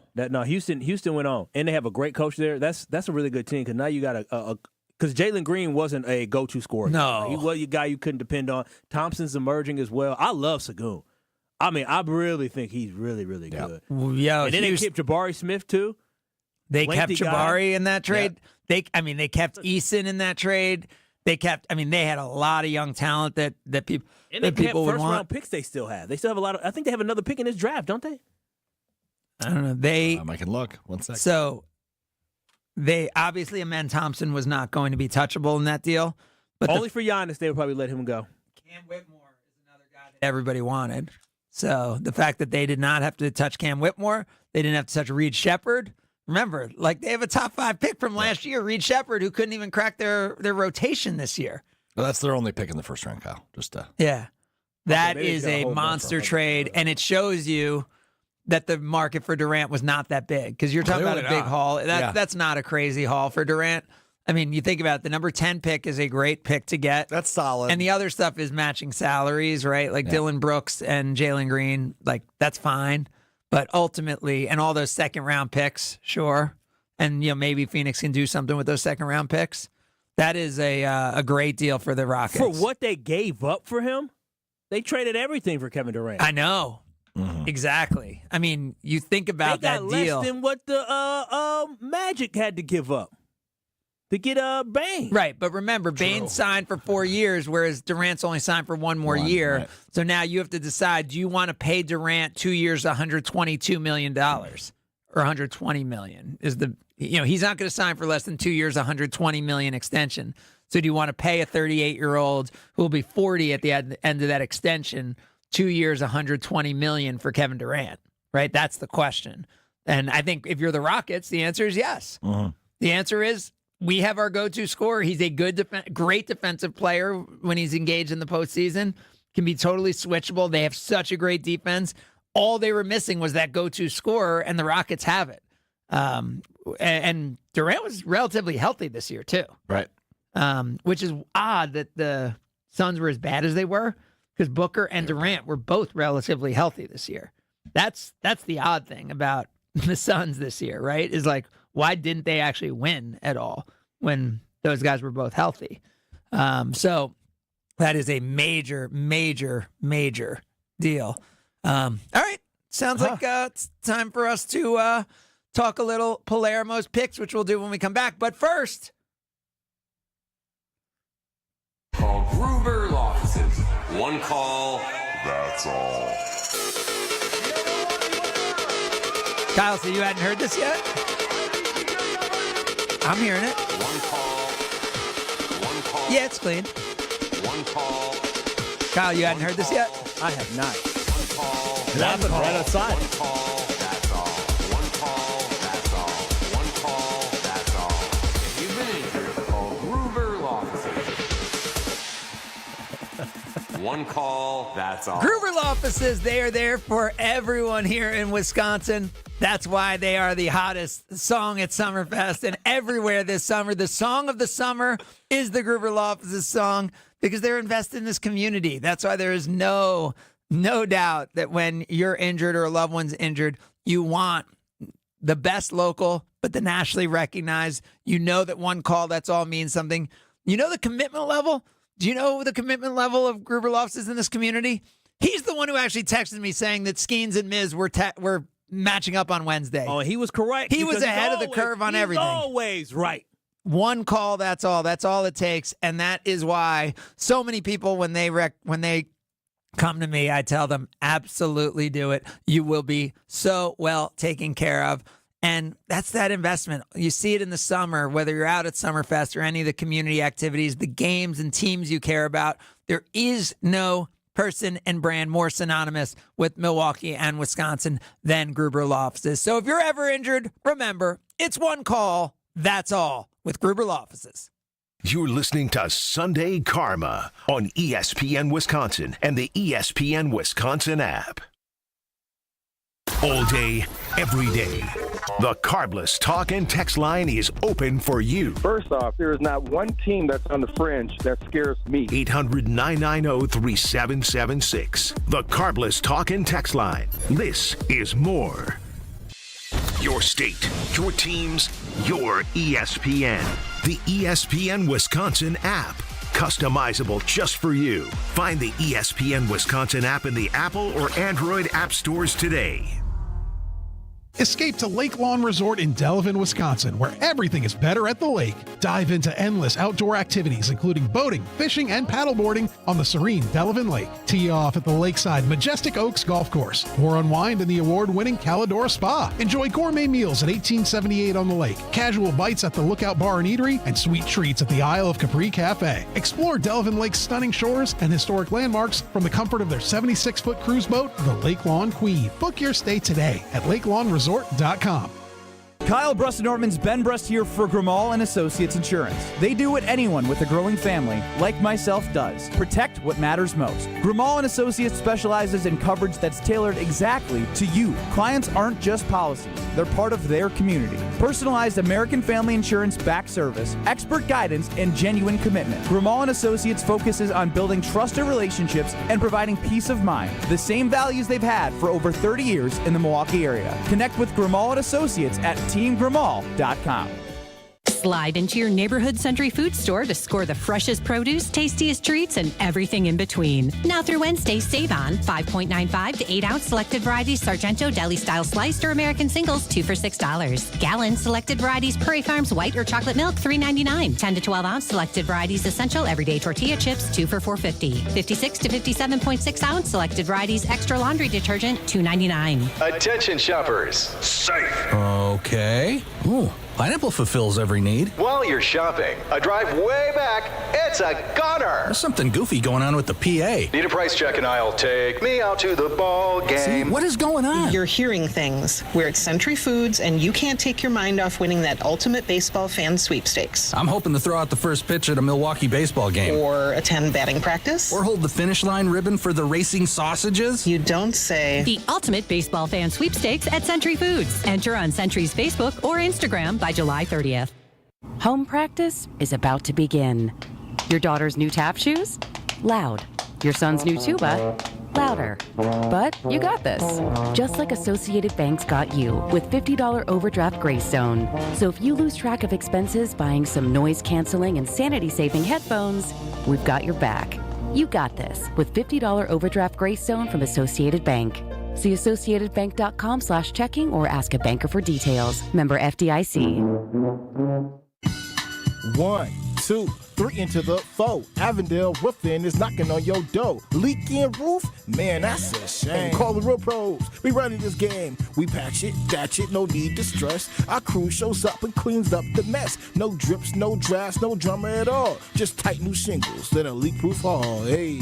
Houston went on, and they have a great coach there. That's a really good team because now you got because Jalen Green wasn't a go-to scorer. No. He was a guy you couldn't depend on. Thompson's emerging as well. I love Sagoon. I mean, I really think he's really, really good. Yeah, and then they kept Jabari Smith too. They kept Jabari in that trade. Yeah. They kept Eason in that trade. They had a lot of young talent that people and they that people kept would first want. round picks. They still have a lot of. I think they have another pick in this draft, don't they? I don't know. I can look. 1 second. So they obviously Amen Thompson was not going to be touchable in that deal, but only for Giannis they would probably let him go. Cam Whitmore is another guy that everybody wanted. So the fact that they did not have to touch Cam Whitmore, they didn't have to touch Reed Shepherd. Remember, they have a top 5 pick from last year, Reed Shepherd, who couldn't even crack their rotation this year. Well, that's their only pick in the first round, Kyle. Yeah. That is a monster trade, and it shows you that the market for Durant was not that big because you're talking about a big haul. That's not a crazy haul for Durant. I mean, you think about it, the number 10 pick is a great pick to get. That's solid. And the other stuff is matching salaries, right? Like Dylan Brooks and Jalen Green, that's fine. But ultimately, and all those second-round picks, sure. And, maybe Phoenix can do something with those second-round picks. That is a great deal for the Rockets. For what they gave up for him, they traded everything for Kevin Durant. I know. Mm-hmm. Exactly. I mean, you think about that deal. They got less than what the Magic had to give up to get Bane. Right, but remember, Bane signed for 4 years, whereas Durant's only signed for one more year. Right. So now you have to decide, do you want to pay Durant 2 years $122 million? Or $120 million? He's not going to sign for less than 2 years $120 million extension. So do you want to pay a 38-year-old who will be 40 at the end of that extension 2 years $120 million for Kevin Durant? Right? That's the question. And I think if you're the Rockets, the answer is yes. Mm-hmm. The answer is, we have our go-to scorer. He's a great defensive player when he's engaged in the postseason. Can be totally switchable. They have such a great defense. All they were missing was that go-to scorer, and the Rockets have it. And Durant was relatively healthy this year, too. Right. Which is odd that the Suns were as bad as they were, because Booker and Durant were both relatively healthy this year. That's the odd thing about the Suns this year, right? Is why didn't they actually win at all when those guys were both healthy? So that is a major, major, major deal. All right. Sounds like it's time for us to talk a little Palermo's picks, which we'll do when we come back. But first, call Gruber Law Offices. One call, that's all. Kyle, so you hadn't heard this yet? I'm hearing it. One call. Yeah, it's clean. One call. Kyle, you hadn't heard this yet? I have not. One call. It happened right outside. One call, that's all. One call, that's all. One call, that's all. If you've been injured, call Gruber Law Offices. One call, that's all. Gruber Law Offices, they are there for everyone here in Wisconsin. That's why they are the hottest song at Summerfest and everywhere this summer. The song of the summer is the Gruber Law Offices song because they're invested in this community. That's why there is no doubt that when you're injured or a loved one's injured, you want the best local, but the nationally recognized. You know that one call, that's all means something. You know the commitment level? Do you know the commitment level of Gruber Law Offices in this community? He's the one who actually texted me saying that Skeens and Miz were matching up on Wednesday. Oh, he was correct. He was ahead of the curve on everything. He's always right. One call, that's all. That's all it takes. And that is why so many people, when they come to me, I tell them, absolutely do it. You will be so well taken care of. And that's that investment. You see it in the summer, whether you're out at Summerfest or any of the community activities, the games and teams you care about. There is no person and brand more synonymous with Milwaukee and Wisconsin than Gruber Law Offices. So if you're ever injured, remember, it's one call, that's all, with Gruber Law Offices. You're listening to Sunday Karma on ESPN Wisconsin and the ESPN Wisconsin app. All day, every day. The Carbless talk and text line is open for you. First off, there is not one team that's on the fringe that scares me. 800-990-3776. The Carbless talk and text line. This is more. Your state, your teams, your ESPN. The ESPN Wisconsin app. Customizable just for you. Find the ESPN Wisconsin app in the Apple or Android app stores today. Escape to Lake Lawn Resort in Delavan, Wisconsin, where everything is better at the lake. Dive into endless outdoor activities, including boating, fishing, and paddleboarding on the serene Delavan Lake. Tee off at the lakeside Majestic Oaks Golf Course, or unwind in the award-winning Calidora Spa. Enjoy gourmet meals at 1878 on the lake, casual bites at the Lookout Bar and Eatery, and sweet treats at the Isle of Capri Cafe. Explore Delavan Lake's stunning shores and historic landmarks from the comfort of their 76-foot cruise boat, the Lake Lawn Queen. Book your stay today at LakeLawnResort.com. Kyle Brust-Nortman's Ben Brust here for Grimal & Associates Insurance. They do what anyone with a growing family, like myself, does. Protect what matters most. Grimal & Associates specializes in coverage that's tailored exactly to you. Clients aren't just policies. They're part of their community. Personalized American Family Insurance back service, expert guidance, and genuine commitment. Grimal & Associates focuses on building trusted relationships and providing peace of mind. The same values they've had for over 30 years in the Milwaukee area. Connect with Grimal & Associates at teamgrimal.com. Slide into your neighborhood Century Food store to score the freshest produce, tastiest treats, and everything in between. Now through Wednesday, save on 5.95 to 8-ounce selected varieties Sargento deli-style sliced or American singles, 2 for $6. Gallon selected varieties Prairie Farms white or chocolate milk, $3.99. 10 to 12-ounce selected varieties essential everyday tortilla chips, 2 for $4.50. 56 to 57.6-ounce selected varieties extra laundry detergent, $2.99. Attention shoppers. Safe. Okay. Ooh. Pineapple fulfills every need. While you're shopping, a drive way back, it's a gunner. There's something goofy going on with the PA. Need a price check and I'll take me out to the ball game. See, what is going on? You're hearing things. We're at Century Foods, and you can't take your mind off winning that ultimate baseball fan sweepstakes. I'm hoping to throw out the first pitch at a Milwaukee baseball game. Or attend batting practice. Or hold the finish line ribbon for the racing sausages. You don't say. The ultimate baseball fan sweepstakes at Century Foods. Enter on Century's Facebook or Instagram by July 30th. Home practice is about to begin. Your daughter's new tap shoes? Loud. Your son's new tuba? Louder. But you got this. Just like Associated Bank's got you with $50 overdraft grace zone. So if you lose track of expenses buying some noise-canceling and sanity-saving headphones, we've got your back. You got this with $50 overdraft grace zone from Associated Bank. See AssociatedBank.com/checking or ask a banker for details. Member FDIC. 1, 2, 3 into the 4. Avondale Roofing is knocking on your door. Leaking roof? Man, that's a shame. Call the real pros. We running this game. We patch it, thatch it, no need to stress. Our crew shows up and cleans up the mess. No drips, no drafts, no drama at all. Just tight new shingles, then a leak-proof hall. Hey.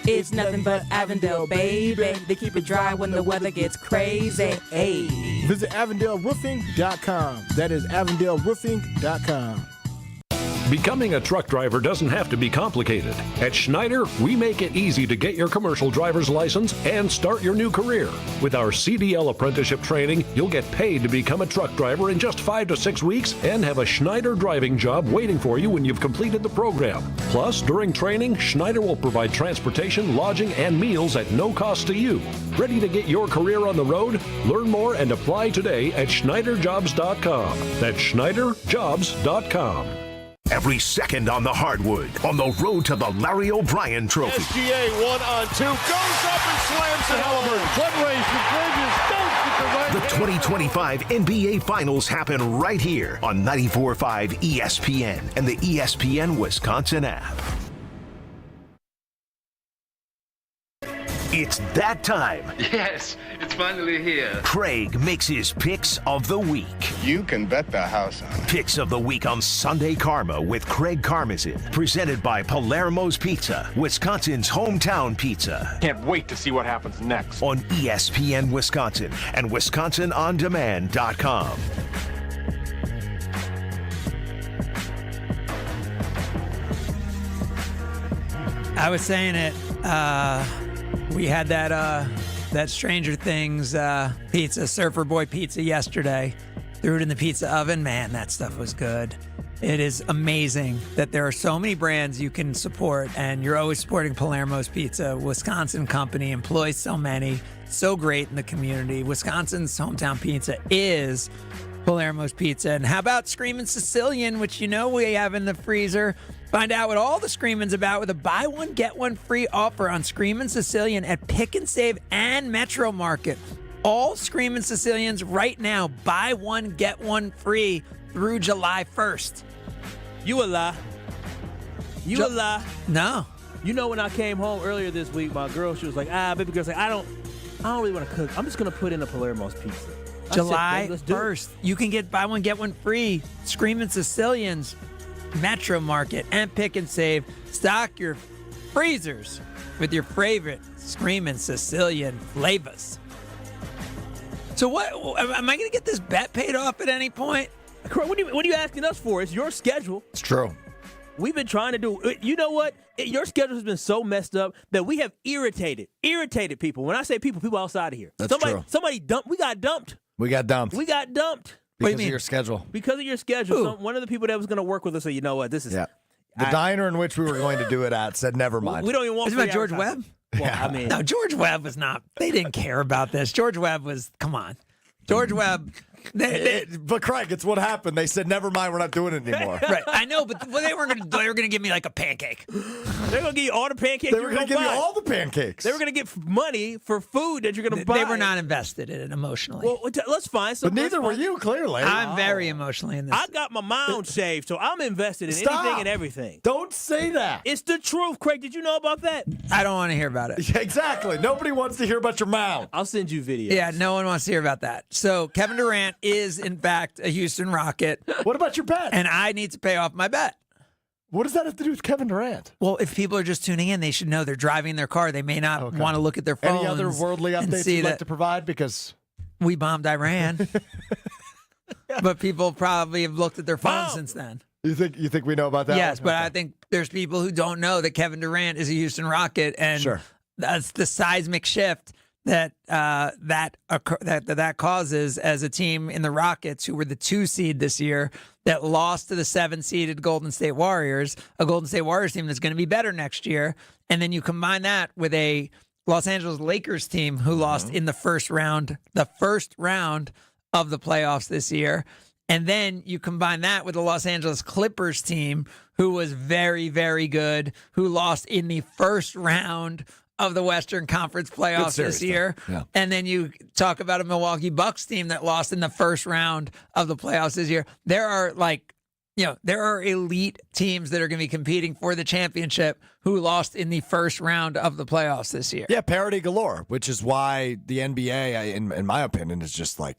It's nothing but Avondale, baby. They keep it dry when the weather gets crazy. Hey. Visit AvondaleRoofing.com. That is AvondaleRoofing.com. Becoming a truck driver doesn't have to be complicated. At Schneider, we make it easy to get your commercial driver's license and start your new career. With our CDL apprenticeship training, you'll get paid to become a truck driver in just 5 to 6 weeks and have a Schneider driving job waiting for you when you've completed the program. Plus, during training, Schneider will provide transportation, lodging, and meals at no cost to you. Ready to get your career on the road? Learn more and apply today at SchneiderJobs.com. That's SchneiderJobs.com. Every second on the hardwood, on the road to the Larry O'Brien Trophy. SGA 1-on-2, goes up and slams the Halliburton. One race with Bridges, The 2025 NBA Finals happen right here on 94.5 ESPN and the ESPN Wisconsin app. It's that time. Yes, it's finally here. Craig makes his picks of the week. You can bet the house on it. Picks of the week on Sunday Karma with Craig Karmazin. Presented by Palermo's Pizza, Wisconsin's hometown pizza. Can't wait to see what happens next. On ESPN Wisconsin and WisconsinOnDemand.com. I was saying it. We had that Stranger Things pizza, Surfer Boy pizza yesterday. Threw it in the pizza oven. Man, that stuff was good. It is amazing that there are so many brands you can support, and you're always supporting Palermo's Pizza. Wisconsin company, employs so many, so great in the community. Wisconsin's hometown pizza is Palermo's Pizza. And how about Screamin' Sicilian, which you know we have in the freezer? Find out what all the Screamin's about with a buy one, get one free offer on Screamin' Sicilian at Pick and Save and Metro Market. All Screamin' Sicilians right now, buy one, get one free through July 1st. You a lie. You a lie. No. You know, when I came home earlier this week, my girl, she was like, baby girl's like, I don't really want to cook. I'm just going to put in a Palermo's Pizza. July 1st. You can get buy one, get one free. Screamin' Sicilians, Metro Market, and Pick and Save. Stock your freezers with your favorite Screamin' Sicilian flavors. So what? Am I going to get this bet paid off at any point? What are you asking us for? It's your schedule. It's true. We've been trying to do. You know what? Your schedule has been so messed up that we have irritated people. When I say people outside of here. That's true. Somebody dumped. We got dumped. We got dumped. Because of your schedule. Because of your schedule. One of the people that was going to work with us said, you know what? This is. Yeah. The diner in which we were going to do it at said, never mind. We don't even want to. Is it about George Webb? Well, I mean. No, George Webb was not. They didn't care about this. George Webb was, come on. George Webb. But Craig, it's what happened. They said, never mind, we're not doing it anymore. Right. I know, but they were going to give me like a pancake. They're going to give you all the pancakes. They were going to give you all the pancakes. They were going to get money for food that you're going to buy. They were not invested in it emotionally. Well, let's find some. But neither were you, clearly. I'm very emotionally in this. I got my mound shaved, so I'm invested in anything and everything. Don't say that. It's the truth, Craig. Did you know about that? I don't want to hear about it. Yeah, exactly. Nobody wants to hear about your mound. I'll send you videos. Yeah, no one wants to hear about that. So Kevin Durant is, in fact, a Houston Rocket. What about your bet? And I need to pay off my bet. What does that have to do with Kevin Durant? Well, if people are just tuning in, they should know they're driving their car. They may not want to look at their phones. Any other worldly updates you'd like to provide? Because we bombed Iran. But people probably have looked at their phones since then. You think we know about that? Yes, but I think there's people who don't know that Kevin Durant is a Houston Rocket, and that's the seismic shift that causes as a team in the Rockets, who were the 2 seed this year, that lost to the 7-seeded Golden State Warriors, a Golden State Warriors team that's going to be better next year. And then you combine that with a Los Angeles Lakers team who lost in the first round of the playoffs this year. And then you combine that with the Los Angeles Clippers team, who was very, very good, who lost in the first round of the Western Conference playoffs this year. Yeah. And then you talk about a Milwaukee Bucks team that lost in the first round of the playoffs this year. There are there are elite teams that are going to be competing for the championship who lost in the first round of the playoffs this year. Yeah, parity galore, which is why the NBA, in my opinion, is just like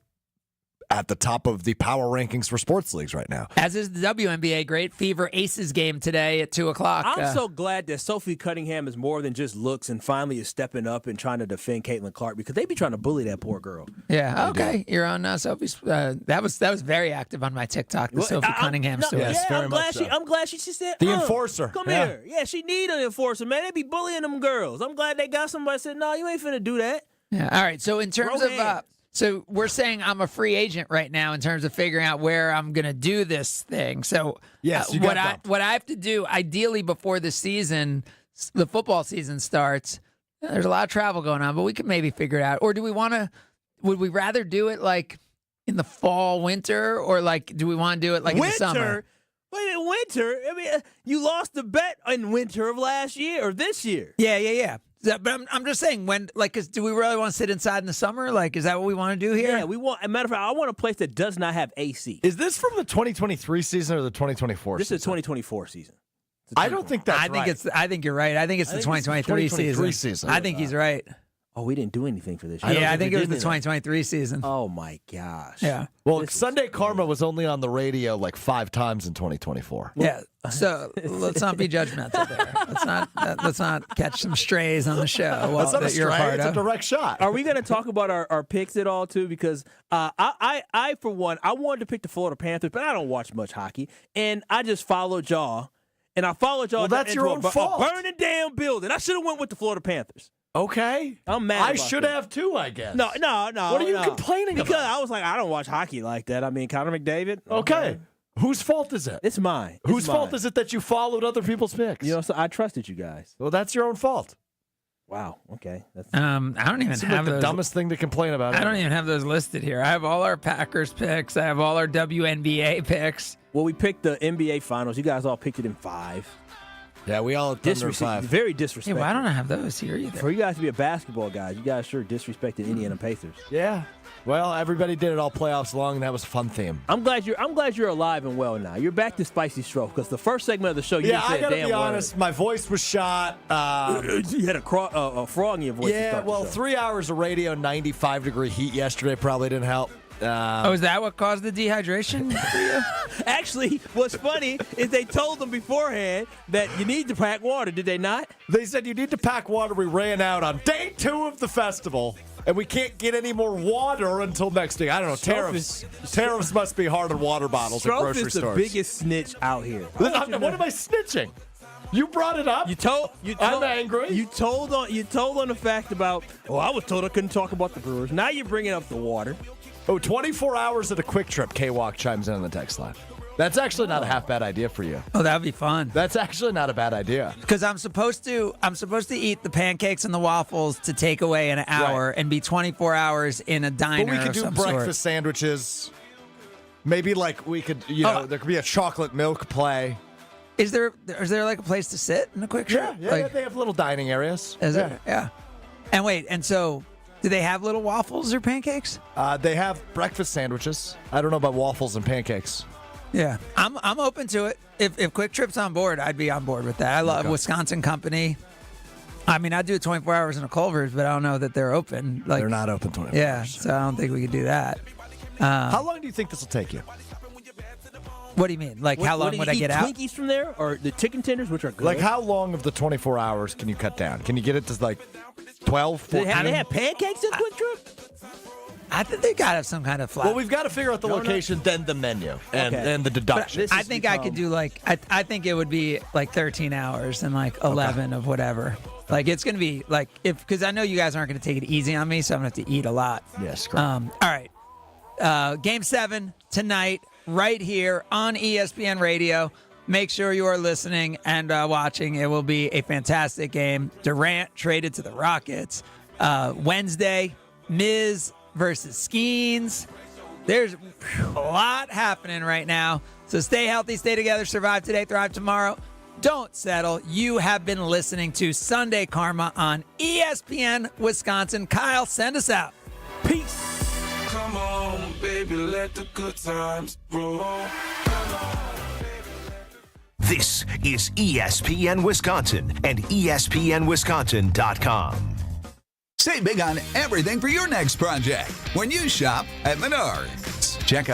at the top of the power rankings for sports leagues right now. As is the WNBA. Great Fever Aces game today at 2 o'clock. I'm so glad that Sophie Cunningham is more than just looks and finally is stepping up and trying to defend Caitlin Clark because they be trying to bully that poor girl. Yeah, okay. You're on Sophie's. That was very active on my TikTok, the Sophie Cunningham story. Yes, very I'm much so. I'm glad she said, The enforcer. Come here. Yeah, she need an enforcer, man. They be bullying them girls. I'm glad they got somebody that said, no, you ain't finna do that. Yeah. All right. So in terms of so we're saying I'm a free agent right now in terms of figuring out where I'm going to do this thing. So yes, what I have to do ideally before the football season starts, there's a lot of travel going on, but we could maybe figure it out. Or would we rather do it like in the fall, winter, or like do we want to do it like in the summer? Wait, in winter? I mean, you lost the bet in winter of last year or this year. Yeah. But I'm just saying, do we really want to sit inside in the summer? Like, is that what we want to do here? Yeah, we want. As a matter of fact, I want a place that does not have AC. Is this from the 2023 season or the 2024 This season? is the 2024 season. I don't think that's right. I think you're right. I think it's the 2023 season. I think he's right. Oh, we didn't do anything for this year. Yeah, I think it was the 2023 season. Oh, my gosh. Yeah. Well, Sunday Karma was only on the radio like 5 times in 2024. Yeah. So let's not be judgmental there. Let's not catch some strays on the show. That's not a you're stray. part It's of. a direct shot. Are we going to talk about our picks at all, too? Because I, for one, I wanted to pick the Florida Panthers, but I don't watch much hockey. And I just followed y'all. And I followed y'all. Well, that's your own fault. A burning damn building. I should have went with the Florida Panthers. Okay. I'm mad. I should have too, I guess. No. What are you complaining because about? I was like, I don't watch hockey like that. I mean, Connor McDavid. Okay. Whose fault is it? It's mine. Whose fault is it that you followed other people's picks? You know, so I trusted you guys. Well, that's your own fault. Wow. Okay. I don't even have the dumbest thing to complain about. I don't even have those listed here. I have all our Packers picks. I have all our WNBA picks. Well, we picked the NBA Finals. You guys all picked it in 5. Yeah, we all Thunder 5. Very disrespectful. Yeah, well, I don't have those here either. For you guys to be a basketball guy, you guys sure disrespected Indiana Pacers. Yeah. Well, everybody did it all playoffs long, and that was a fun theme. I'm glad you're alive and well now. You're back to Spicy Stroke because the first segment of the show, you didn't say a damn word. Yeah, I gotta be honest. My voice was shot. You had a frog in your voice. Yeah, well, 3 hours of radio, 95-degree heat yesterday probably didn't help. Is that what caused the dehydration for you? Actually, what's funny is they told them beforehand that you need to pack water. Did they not? They said you need to pack water. We ran out on day 2 of the festival, and we can't get any more water until next day. I don't know. Tariffs must be hard on water bottles at grocery stores. Is the biggest snitch out here. What am I snitching? You brought it up. You told. I'm angry. You told on the fact about. Oh, I was told I couldn't talk about the Brewers. Now you're bringing up the water. Oh, 24 hours at a Quick Trip. K-Walk chimes in on the text line. That's actually not a half bad idea for you. Oh, that would be fun. That's actually not a bad idea. Because I'm supposed to eat the pancakes and the waffles to take away in an hour and be 24 hours in a diner. But we could do breakfast sandwiches. Maybe like we could, there could be a chocolate milk play. Is there like a place to sit in a Quick Trip? Yeah, they have little dining areas. Is there? Yeah. And wait, so do they have little waffles or pancakes? They have breakfast sandwiches. I don't know about waffles and pancakes. Yeah, I'm open to it. If Quick Trip's on board, I'd be on board with that. I love Wisconsin Company. I mean, I'd do 24 hours in a Culver's, but I don't know that they're open. Like, they're not open 24 hours. So I don't think we could do that. How long do you think this will take you? What do you mean? Like, how long would I get out? Twinkies from there, or the chicken tenders, which are good? Like, how long of the 24 hours can you cut down? Can you get it to like 12, 14? Do they have pancakes at Quick Trip? I think they got to have some kind of flat. Well, we've got to figure out the location, then the menu, and the deduction. I think I could do like, I think it would be like 13 hours and like 11 of whatever. Like, it's going to be like, because I know you guys aren't going to take it easy on me, so I'm going to have to eat a lot. Yes, correct. All right. Game 7 tonight, right here on ESPN Radio. Make sure you are listening and watching. It will be a fantastic game. Durant traded to the Rockets. Wednesday, Miz versus Skeens. There's a lot happening right now. So stay healthy, stay together, survive today, thrive tomorrow. Don't settle. You have been listening to Sunday Karma on ESPN Wisconsin. Kyle, send us out. Peace. Come on, baby, let the good times roll. This is ESPN Wisconsin and ESPNWisconsin.com. Save big on everything for your next project when you shop at Menards. Check out